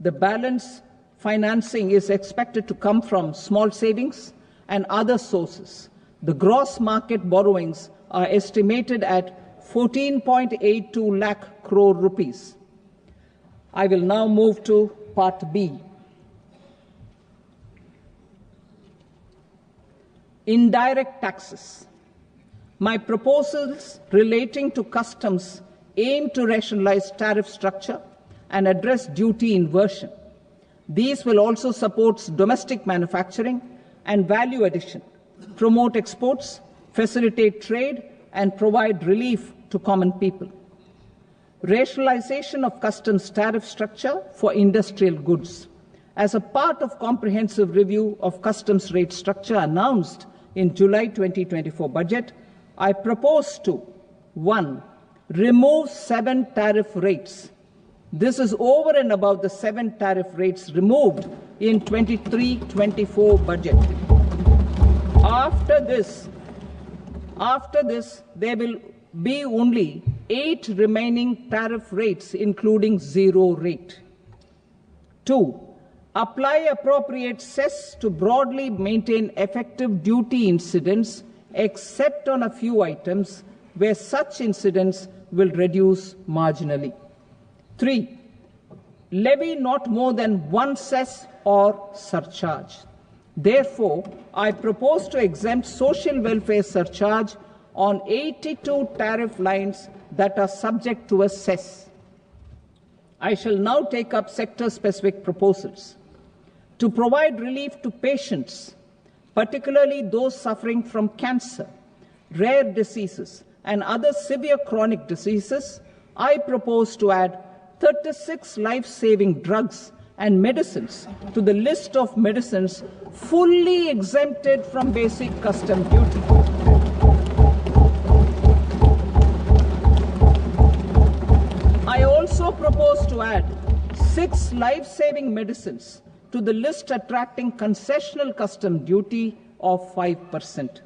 The balance financing is expected to come from small savings and other sources. The gross market borrowings are estimated at 14.82 lakh crore rupees. I will now move to Part B. Indirect taxes. My proposals relating to customs aim to rationalize tariff structure and address duty inversion. These will also support domestic manufacturing and value addition, promote exports, facilitate trade, and provide relief to common people. Rationalization of customs tariff structure for industrial goods. As a part of comprehensive review of customs rate structure announced in July 2024 budget, I propose to 1. Remove 7 tariff rates. This is over and above the 7 tariff rates removed in 23-24 budget. After this, there will be only 8 remaining tariff rates, including 0 rate. 2. Apply appropriate cess to broadly maintain effective duty incidence, except on a few items where such incidence will reduce marginally. 3. Levy not more than 1 cess or surcharge. Therefore, I propose to exempt social welfare surcharge on 82 tariff lines that are subject to a cess. I shall now take up sector-specific proposals. To provide relief to patients, particularly those suffering from cancer, rare diseases, and other severe chronic diseases, I propose to add 36 life-saving drugs and medicines to the list of medicines fully exempted from basic custom duty. I also propose to add 6 life-saving medicines to the list attracting concessional custom duty of 5%.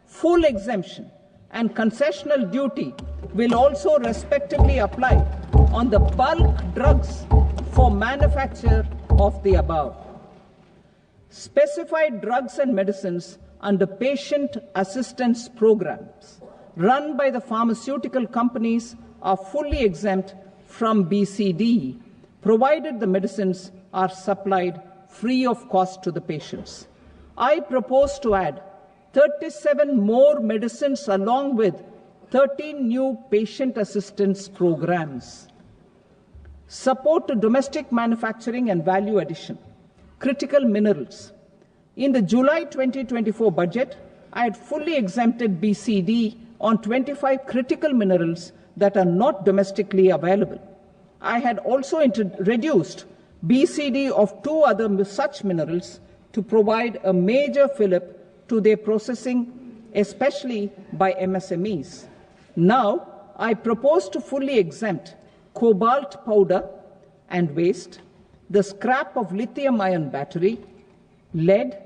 Full exemption and concessional duty will also respectively apply on the bulk drugs for manufacture of the above. Specified drugs and medicines under patient assistance programs run by the pharmaceutical companies are fully exempt from BCD, provided the medicines are supplied free of cost to the patients. I propose to add 37 more medicines along with 13 new patient assistance programs. Support to domestic manufacturing and value addition. Critical minerals. In the July 2024 budget, I had fully exempted BCD on 25 critical minerals that are not domestically available. I had also reduced BCD of 2 other such minerals to provide a major fillip to their processing, especially by MSMEs. Now, I propose to fully exempt cobalt powder and waste, the scrap of lithium-ion battery, lead,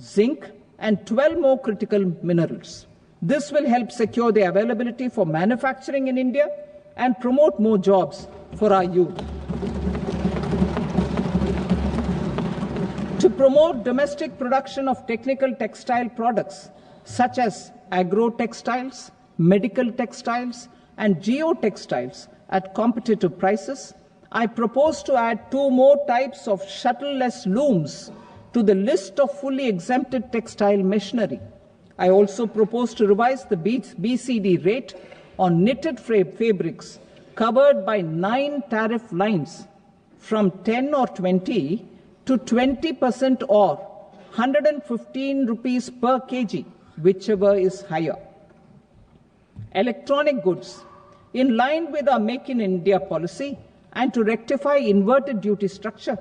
zinc, and 12 more critical minerals. This will help secure their availability for manufacturing in India and promote more jobs for our youth. To promote domestic production of technical textile products such as agro-textiles, medical textiles, and geotextiles at competitive prices, I propose to add 2 more types of shuttle-less looms to the list of fully exempted textile machinery. I also propose to revise the BCD rate on knitted fabrics covered by 9 tariff lines from 10 or 20 to 20% or 115 rupees per kg, whichever is higher. Electronic goods. In line with our Make in India policy and to rectify inverted duty structure,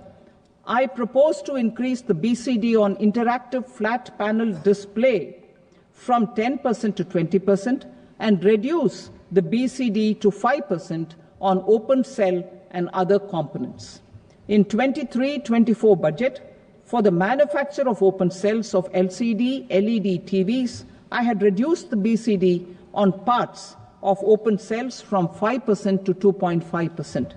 I propose to increase the BCD on interactive flat panel display from 10% to 20% and reduce the BCD to 5% on open cell and other components. In 23-24 budget, for the manufacture of open cells of LCD, LED TVs, I had reduced the BCD on parts of open cells from 5% to 2.5%.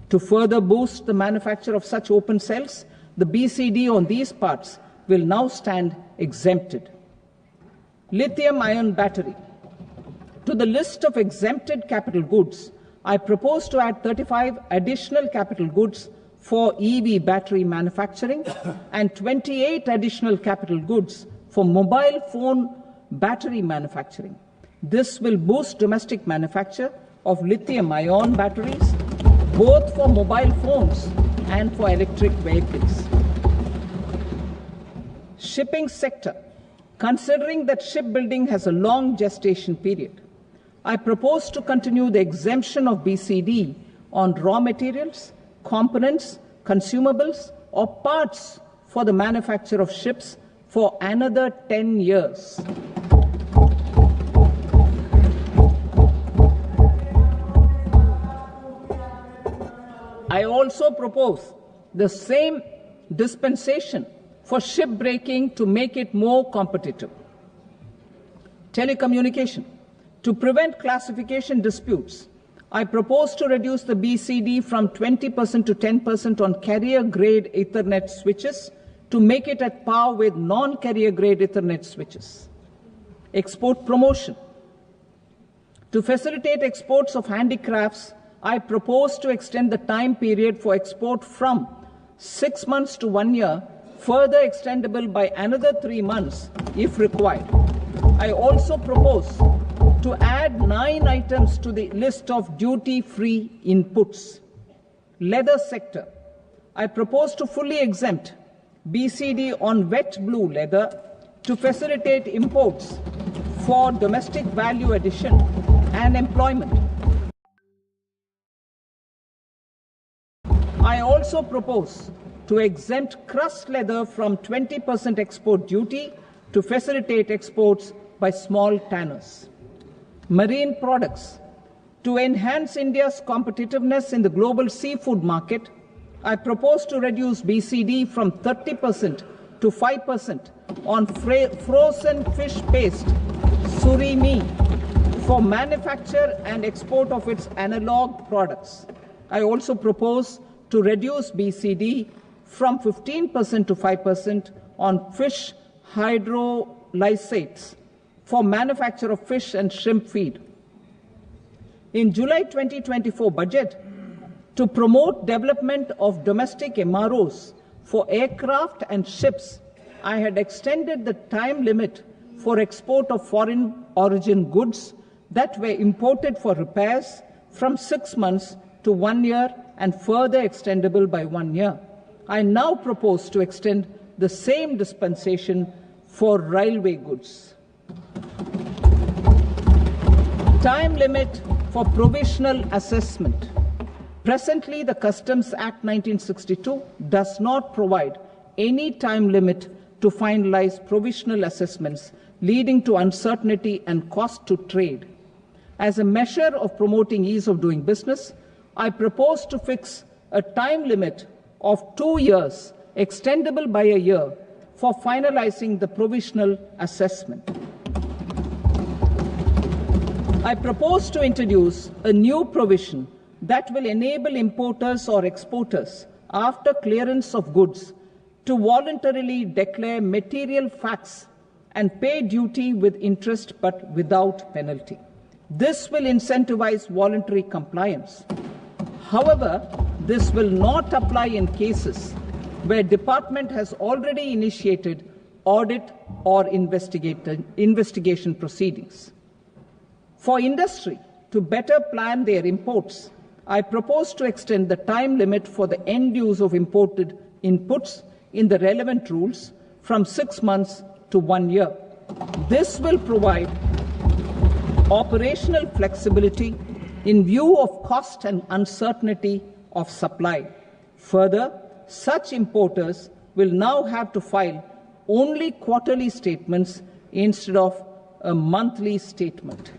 To further boost the manufacture of such open cells, the BCD on these parts will now stand exempted. Lithium-ion battery. To the list of exempted capital goods, I propose to add 35 additional capital goods for EV battery manufacturing and 28 additional capital goods for mobile phone battery manufacturing. This will boost domestic manufacture of lithium-ion batteries, both for mobile phones and for electric vehicles. Shipping sector. Considering that shipbuilding has a long gestation period, I propose to continue the exemption of BCD on raw materials, components, consumables, or parts for the manufacture of ships for another 10 years. I also propose the same dispensation for shipbreaking to make it more competitive. Telecommunication. To prevent classification disputes, I propose to reduce the BCD from 20% to 10% on carrier-grade Ethernet switches to make it at par with non-carrier-grade Ethernet switches. Export promotion. To facilitate exports of handicrafts, I propose to extend the time period for export from 6 months to 1 year, further extendable by another 3 months if required. I also propose to add 9 items to the list of duty-free inputs. Leather sector. I propose to fully exempt BCD on wet blue leather to facilitate imports for domestic value addition and employment. I also propose to exempt crust leather from 20% export duty to facilitate exports by small tanners. Marine products. To enhance India's competitiveness in the global seafood market, I propose to reduce BCD from 30% to 5% on frozen fish paste, surimi, for manufacture and export of its analog products. I also propose to reduce BCD from 15% to 5% on fish hydrolysates for manufacture of fish and shrimp feed. In July 2024 budget, to promote development of domestic MROs for aircraft and ships, I had extended the time limit for export of foreign origin goods that were imported for repairs from 6 months to 1 year and further extendable by 1 year. I now propose to extend the same dispensation for railway goods. Time limit for provisional assessment. Presently, the Customs Act 1962 does not provide any time limit to finalize provisional assessments, leading to uncertainty and cost to trade. As a measure of promoting ease of doing business, I propose to fix a time limit of 2 years, extendable by a year, for finalizing the provisional assessment. I propose to introduce a new provision that will enable importers or exporters, after clearance of goods, to voluntarily declare material facts and pay duty with interest but without penalty. This will incentivize voluntary compliance. However, this will not apply in cases where department has already initiated audit or investigation proceedings. For industry to better plan their imports, I propose to extend the time limit for the end use of imported inputs in the relevant rules from 6 months to 1 year. This will provide operational flexibility in view of cost and uncertainty of supply. Further, such importers will now have to file only quarterly statements instead of a monthly statement.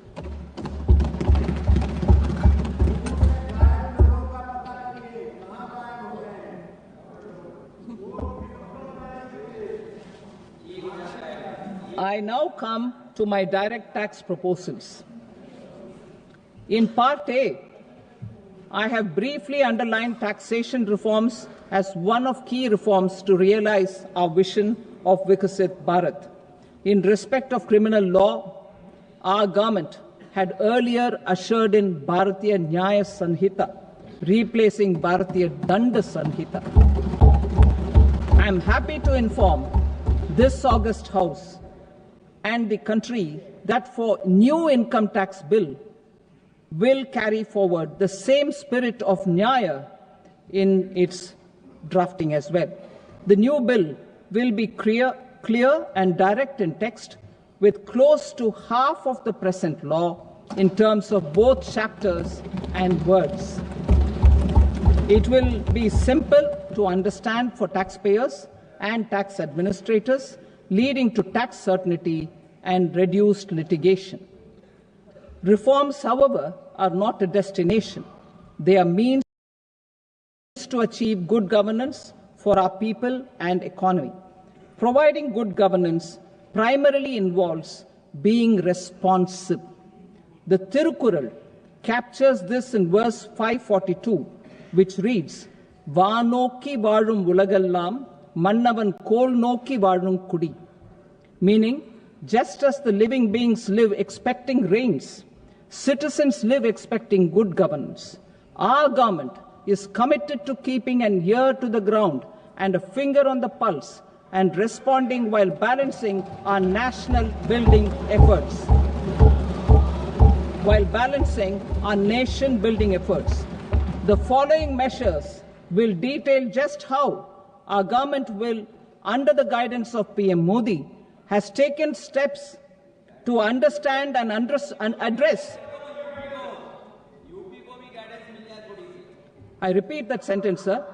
I now come to my direct tax proposals. In Part A, I have briefly underlined taxation reforms as one of key reforms to realize our vision of Vikasit Bharat. In respect of criminal law, our government had earlier ushered in Bharatiya Nyaya Sanhita, replacing Bharatiya Danda Sanhita. I am happy to inform this august House and the country that for new income tax bill will carry forward the same spirit of Nyaya in its drafting as well. The new bill will be clear and direct in text, with close to half of the present law in terms of both chapters and words. It will be simple to understand for taxpayers and tax administrators, leading to tax certainty and reduced litigation. Reforms, however, are not a destination. They are means to achieve good governance for our people and economy. Providing good governance primarily involves being responsive. The Tirukural captures this in verse 542, which reads, "Vaanokki vaazhum ulagallam, mannavan kol nokki vaazhum kudi," meaning, just as the living beings live expecting rains, citizens live expecting good governance. Our government is committed to keeping an ear to the ground and a finger on the pulse and responding while balancing our national building efforts. The following measures will detail just how our government will, under the guidance of PM Modi, has taken steps to understand and address. I repeat that sentence, sir.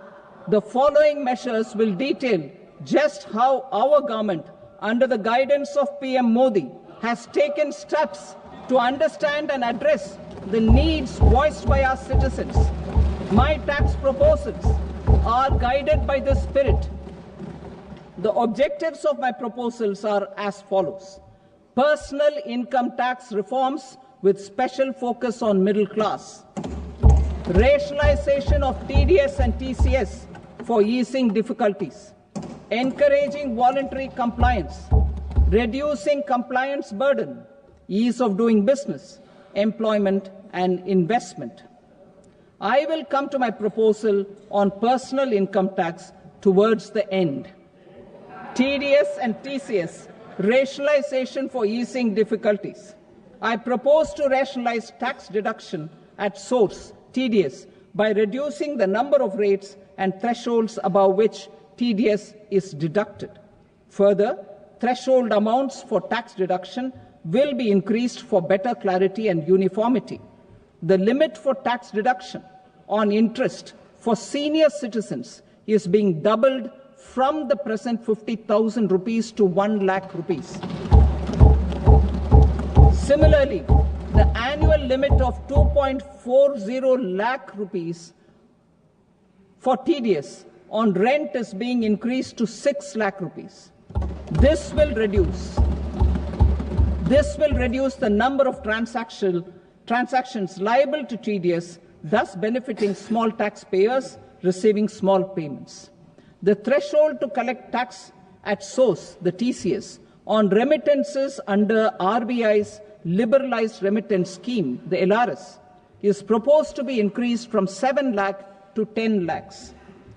The following measures will detail just how our government, under the guidance of PM Modi, has taken steps to understand and address the needs voiced by our citizens. My tax proposals are guided by this spirit. The objectives of my proposals are as follows: personal income tax reforms with special focus on middle class, rationalization of TDS and TCS for easing difficulties, encouraging voluntary compliance, reducing compliance burden, ease of doing business, employment and investment. I will come to my proposal on personal income tax towards the end. TDS and TCS, rationalization for easing difficulties. I propose to rationalize tax deduction at source, TDS, by reducing the number of rates and thresholds above which TDS is deducted. Further, threshold amounts for tax deduction will be increased for better clarity and uniformity. The limit for tax deduction on interest for senior citizens is being doubled from the present 50,000 rupees to 1 lakh rupees. Similarly, the annual limit of 2.40 lakh rupees for TDS on rent is being increased to 6 lakh rupees. This will reduce the number of transactions liable to TDS, thus benefiting small taxpayers receiving small payments. The threshold to collect tax at source, the TCS, on remittances under RBI's liberalized remittance scheme, the LRS, is proposed to be increased from 7 lakh to 10 lakhs.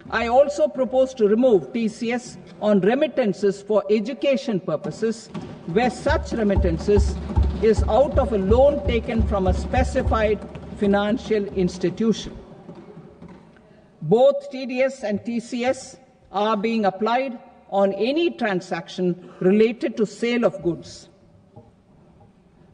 I also propose to remove TCS on remittances for education purposes, where such remittances is out of a loan taken from a specified financial institution. Both TDS and TCS are being applied on any transaction related to sale of goods.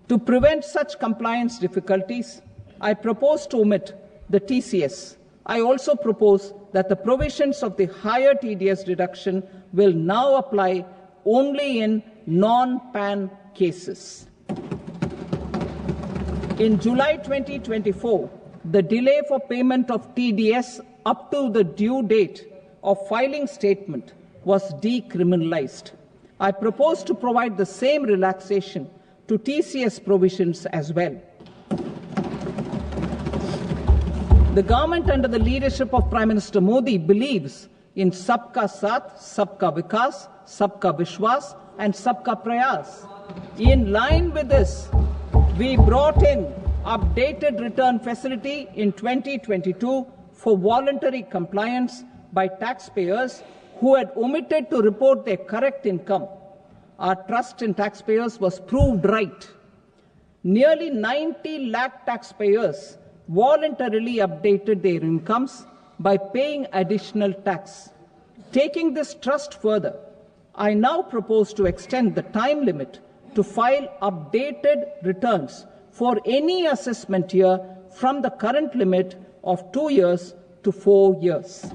To prevent such compliance difficulties, I propose to omit the TCS. I also propose that the provisions of the higher TDS deduction will now apply only in non-PAN cases. In July 2024, the delay for payment of TDS up to the due date of filing statement was decriminalized. I propose to provide the same relaxation to TCS provisions as well. The government under the leadership of Prime Minister Modi believes in Sabka Saath, Sabka Vikas, Sabka Vishwas and Sabka Prayas. In line with this, we brought in updated return facility in 2022 for voluntary compliance by taxpayers who had omitted to report their correct income. Our trust in taxpayers was proved right. Nearly 90 lakh taxpayers voluntarily updated their incomes by paying additional tax. Taking this trust further, I now propose to extend the time limit to file updated returns for any assessment year from the current limit of 2 years to 4 years.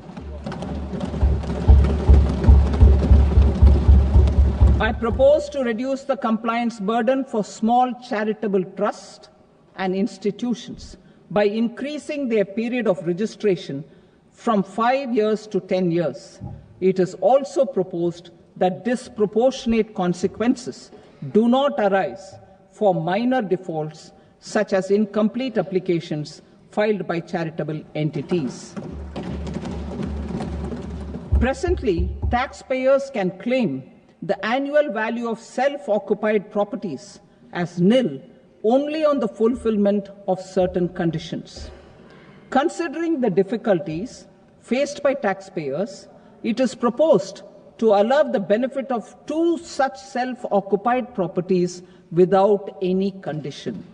I propose to reduce the compliance burden for small charitable trusts and institutions by increasing their period of registration from 5 years to 10 years. It is also proposed that disproportionate consequences do not arise for minor defaults such as incomplete applications filed by charitable entities. Presently, taxpayers can claim the annual value of self-occupied properties as nil only on the fulfillment of certain conditions. Considering the difficulties faced by taxpayers, it is proposed to allow the benefit of 2 such self-occupied properties without any condition.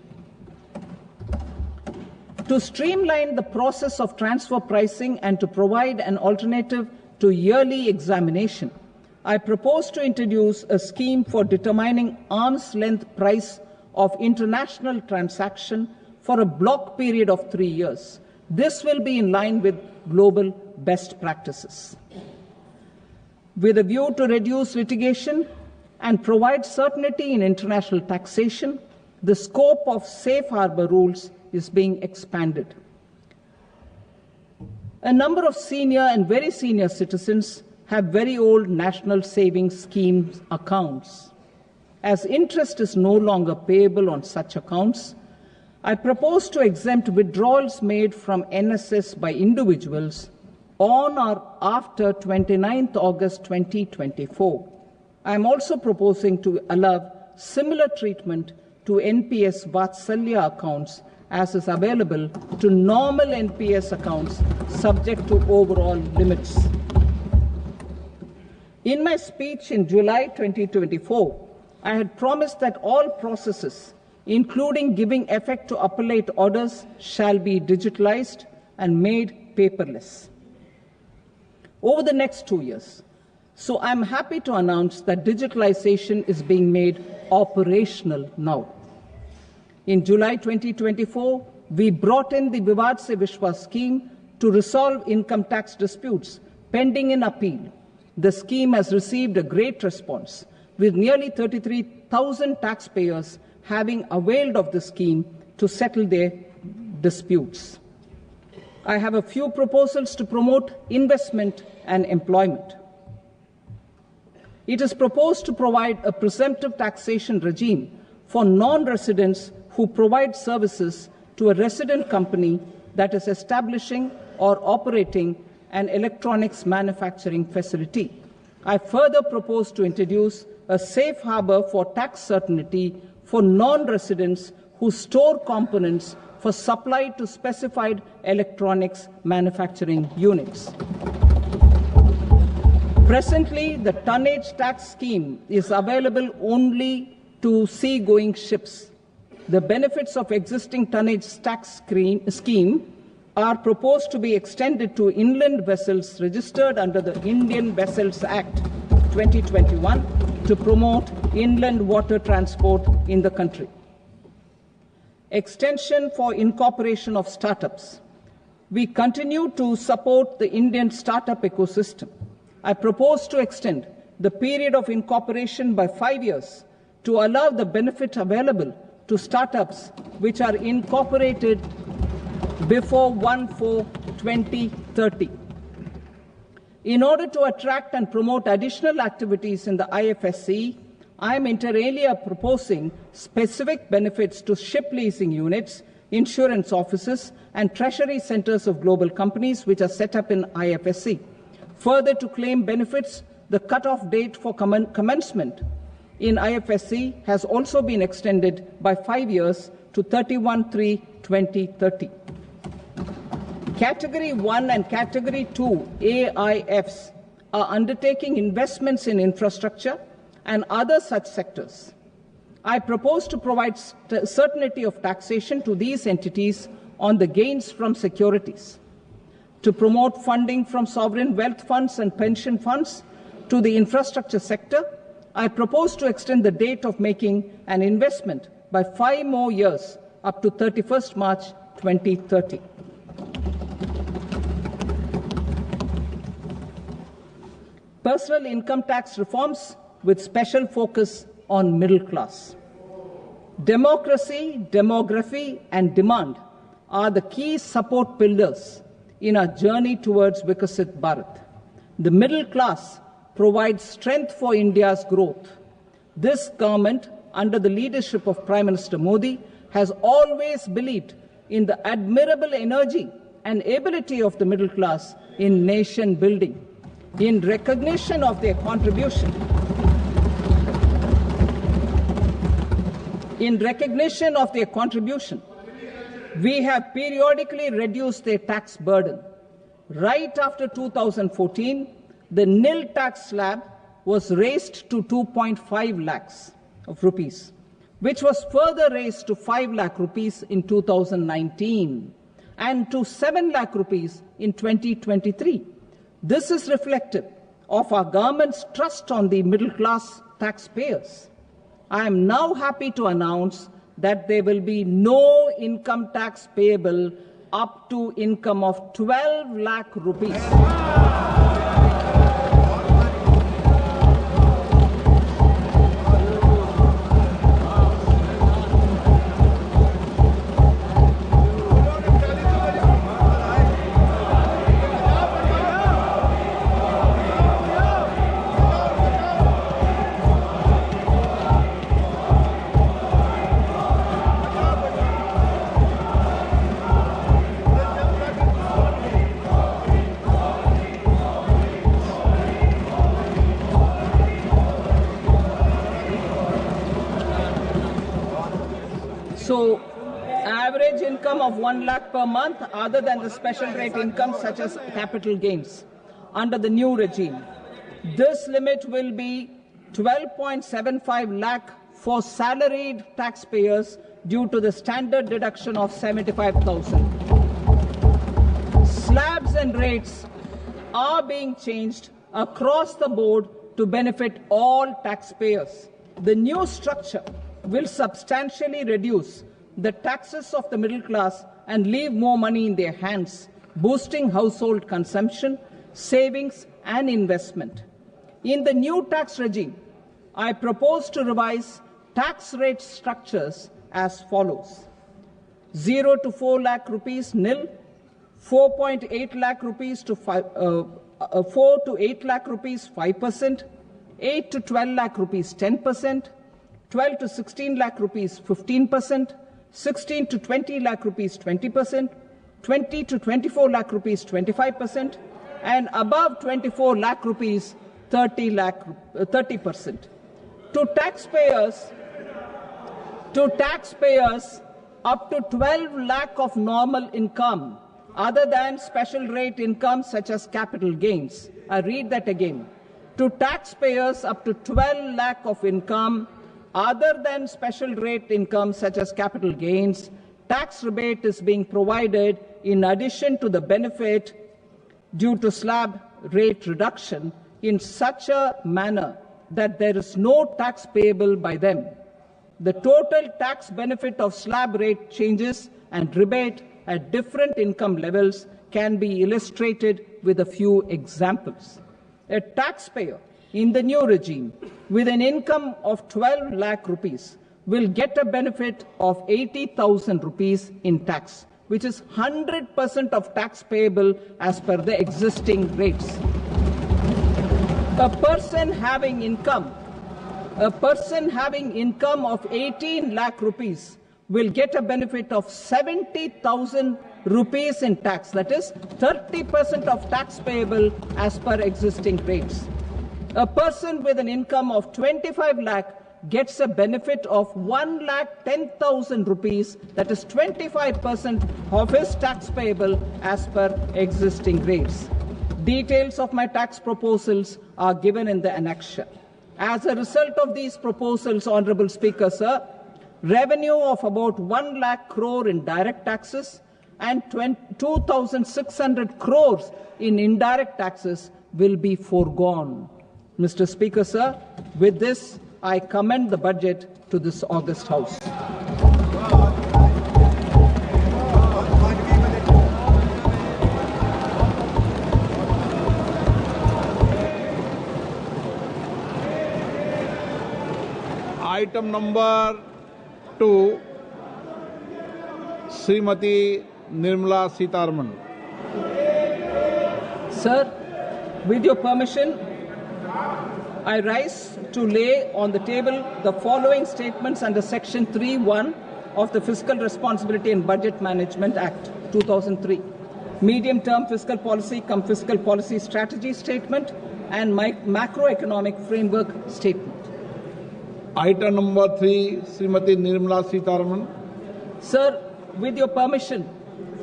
To streamline the process of transfer pricing and to provide an alternative to yearly examination, I propose to introduce a scheme for determining arm's length price of international transaction for a block period of 3 years. This will be in line with global best practices. With a view to reduce litigation and provide certainty in international taxation, the scope of safe harbor rules is being expanded. A number of senior and very senior citizens have very old national savings schemes accounts. As interest is no longer payable on such accounts, I propose to exempt withdrawals made from NSS by individuals on or after 29th August 2024. I am also proposing to allow similar treatment to NPS Vatsalya accounts as is available to normal NPS accounts subject to overall limits. In my speech in July 2024, I had promised that all processes, including giving effect to appellate orders, shall be digitalized and made paperless over the next 2 years. So I'm happy to announce that digitalization is being made operational now. In July 2024, we brought in the Vivad Se Vishwas scheme to resolve income tax disputes pending in appeal. The scheme has received a great response, with nearly 33,000 taxpayers having availed of the scheme to settle their disputes. I have a few proposals to promote investment and employment. It is proposed to provide a presumptive taxation regime for non-residents who provide services to a resident company that is establishing or operating an electronics manufacturing facility. I further propose to introduce a safe harbor for tax certainty for non-residents who store components for supply to specified electronics manufacturing units. Presently, the tonnage tax scheme is available only to sea-going ships. The benefits of existing tonnage tax scheme are proposed to be extended to inland vessels registered under the Indian Vessels Act 2021 to promote inland water transport in the country. Extension for incorporation of startups. We continue to support the Indian startup ecosystem. I propose to extend the period of incorporation by 5 years to allow the benefit available to startups which are incorporated before 1/4/2030. In order to attract and promote additional activities in the IFSC, I am inter alia proposing specific benefits to ship leasing units, insurance offices, and treasury centers of global companies which are set up in IFSC. Further, to claim benefits, the cut-off date for commencement in IFSC has also been extended by 5 years to 31/3/2030. Category 1 and Category 2 AIFs are undertaking investments in infrastructure and other such sectors. I propose to provide certainty of taxation to these entities on the gains from securities, to promote funding from sovereign wealth funds and pension funds to the infrastructure sector. I propose to extend the date of making an investment by 5 more years up to 31st March 2030. Personal income tax reforms with special focus on middle class. Democracy, demography, and demand are the key support pillars in our journey towards Vikasit Bharat. The middle class provides strength for India's growth. This government, under the leadership of Prime Minister Modi, has always believed in the admirable energy and ability of the middle class in nation building. In recognition of their contribution, we have periodically reduced their tax burden. Right after 2014, the nil tax slab was raised to 2.5 lakhs of rupees, which was further raised to 5 lakh rupees in 2019 and to 7 lakh rupees in 2023. This is reflective of our government's trust on the middle class taxpayers. I am now happy to announce that there will be no income tax payable up to income of 12 lakh rupees. So, average income of 1 lakh per month, other than the special rate income such as capital gains, under the new regime. This limit will be 12.75 lakh for salaried taxpayers due to the standard deduction of 75,000. Slabs and rates are being changed across the board to benefit all taxpayers. The new structure will substantially reduce the taxes of the middle class and leave more money in their hands, boosting household consumption, savings, and investment. In the new tax regime, I propose to revise tax rate structures as follows: 0 to 4 lakh rupees nil, 4.8 lakh rupees to 4 to 8 lakh rupees 5%, 8 to 12 lakh rupees 10%, 12 to 16 lakh rupees 15%, 16 to 20 lakh rupees 20%, 20 to 24 lakh rupees 25%, and above 24 lakh rupees 30%. To taxpayers up to 12 lakh of normal income, other than special rate income such as capital gains. I read that again. To taxpayers up to 12 lakh of income, other than special rate income such as capital gains, tax rebate is being provided in addition to the benefit due to slab rate reduction in such a manner that there is no tax payable by them. The total tax benefit of slab rate changes and rebate at different income levels can be illustrated with a few examples. A taxpayer in the new regime with an income of 12 lakh rupees will get a benefit of 80,000 rupees in tax, which is 100% of tax payable as per the existing rates. A person having income of 18 lakh rupees will get a benefit of 70,000 rupees in tax. That is 30% of tax payable as per existing rates. A person with an income of 25 lakh gets a benefit of 1,10,000 rupees, that is 25% of his tax payable as per existing rates. Details of my tax proposals are given in the annexure. As a result of these proposals, Honorable Speaker, sir, revenue of about 1 lakh crore in direct taxes and 2,600 crores in indirect taxes will be foregone. Mr. Speaker, sir, with this, I commend the budget to this august House. Item number 2, Srimati Nirmala Sitharaman. Sir, with your permission, I rise to lay on the table the following statements under Section 3(1) of the Fiscal Responsibility and Budget Management Act 2003. Medium-term fiscal policy cum fiscal policy strategy statement and macroeconomic framework statement. Item number 3, Srimati Nirmala Sitharaman. Sir, with your permission,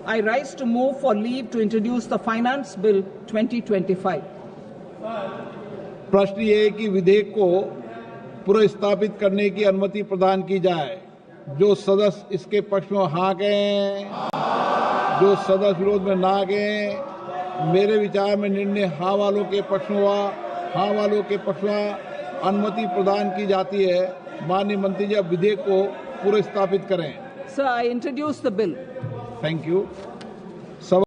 I rise to move for leave to introduce the Finance Bill 2025. प्रश्न ये है कि विधेयक को पुनर्स्थापित करने की अनुमति प्रदान की जाए। जो सदस्य इसके पक्ष में हाँ कहें, जो सदस्य विरोध में ना कहें। मेरे विचार में निर्णय हाँ वालों के पक्ष में हुआ। हाँ वालों के पक्ष में अनुमति प्रदान की जाती है। माननीय मंत्री जी अब विधेयक को पुनर्स्थापित करें। Sir, I introduce the bill. Thank you.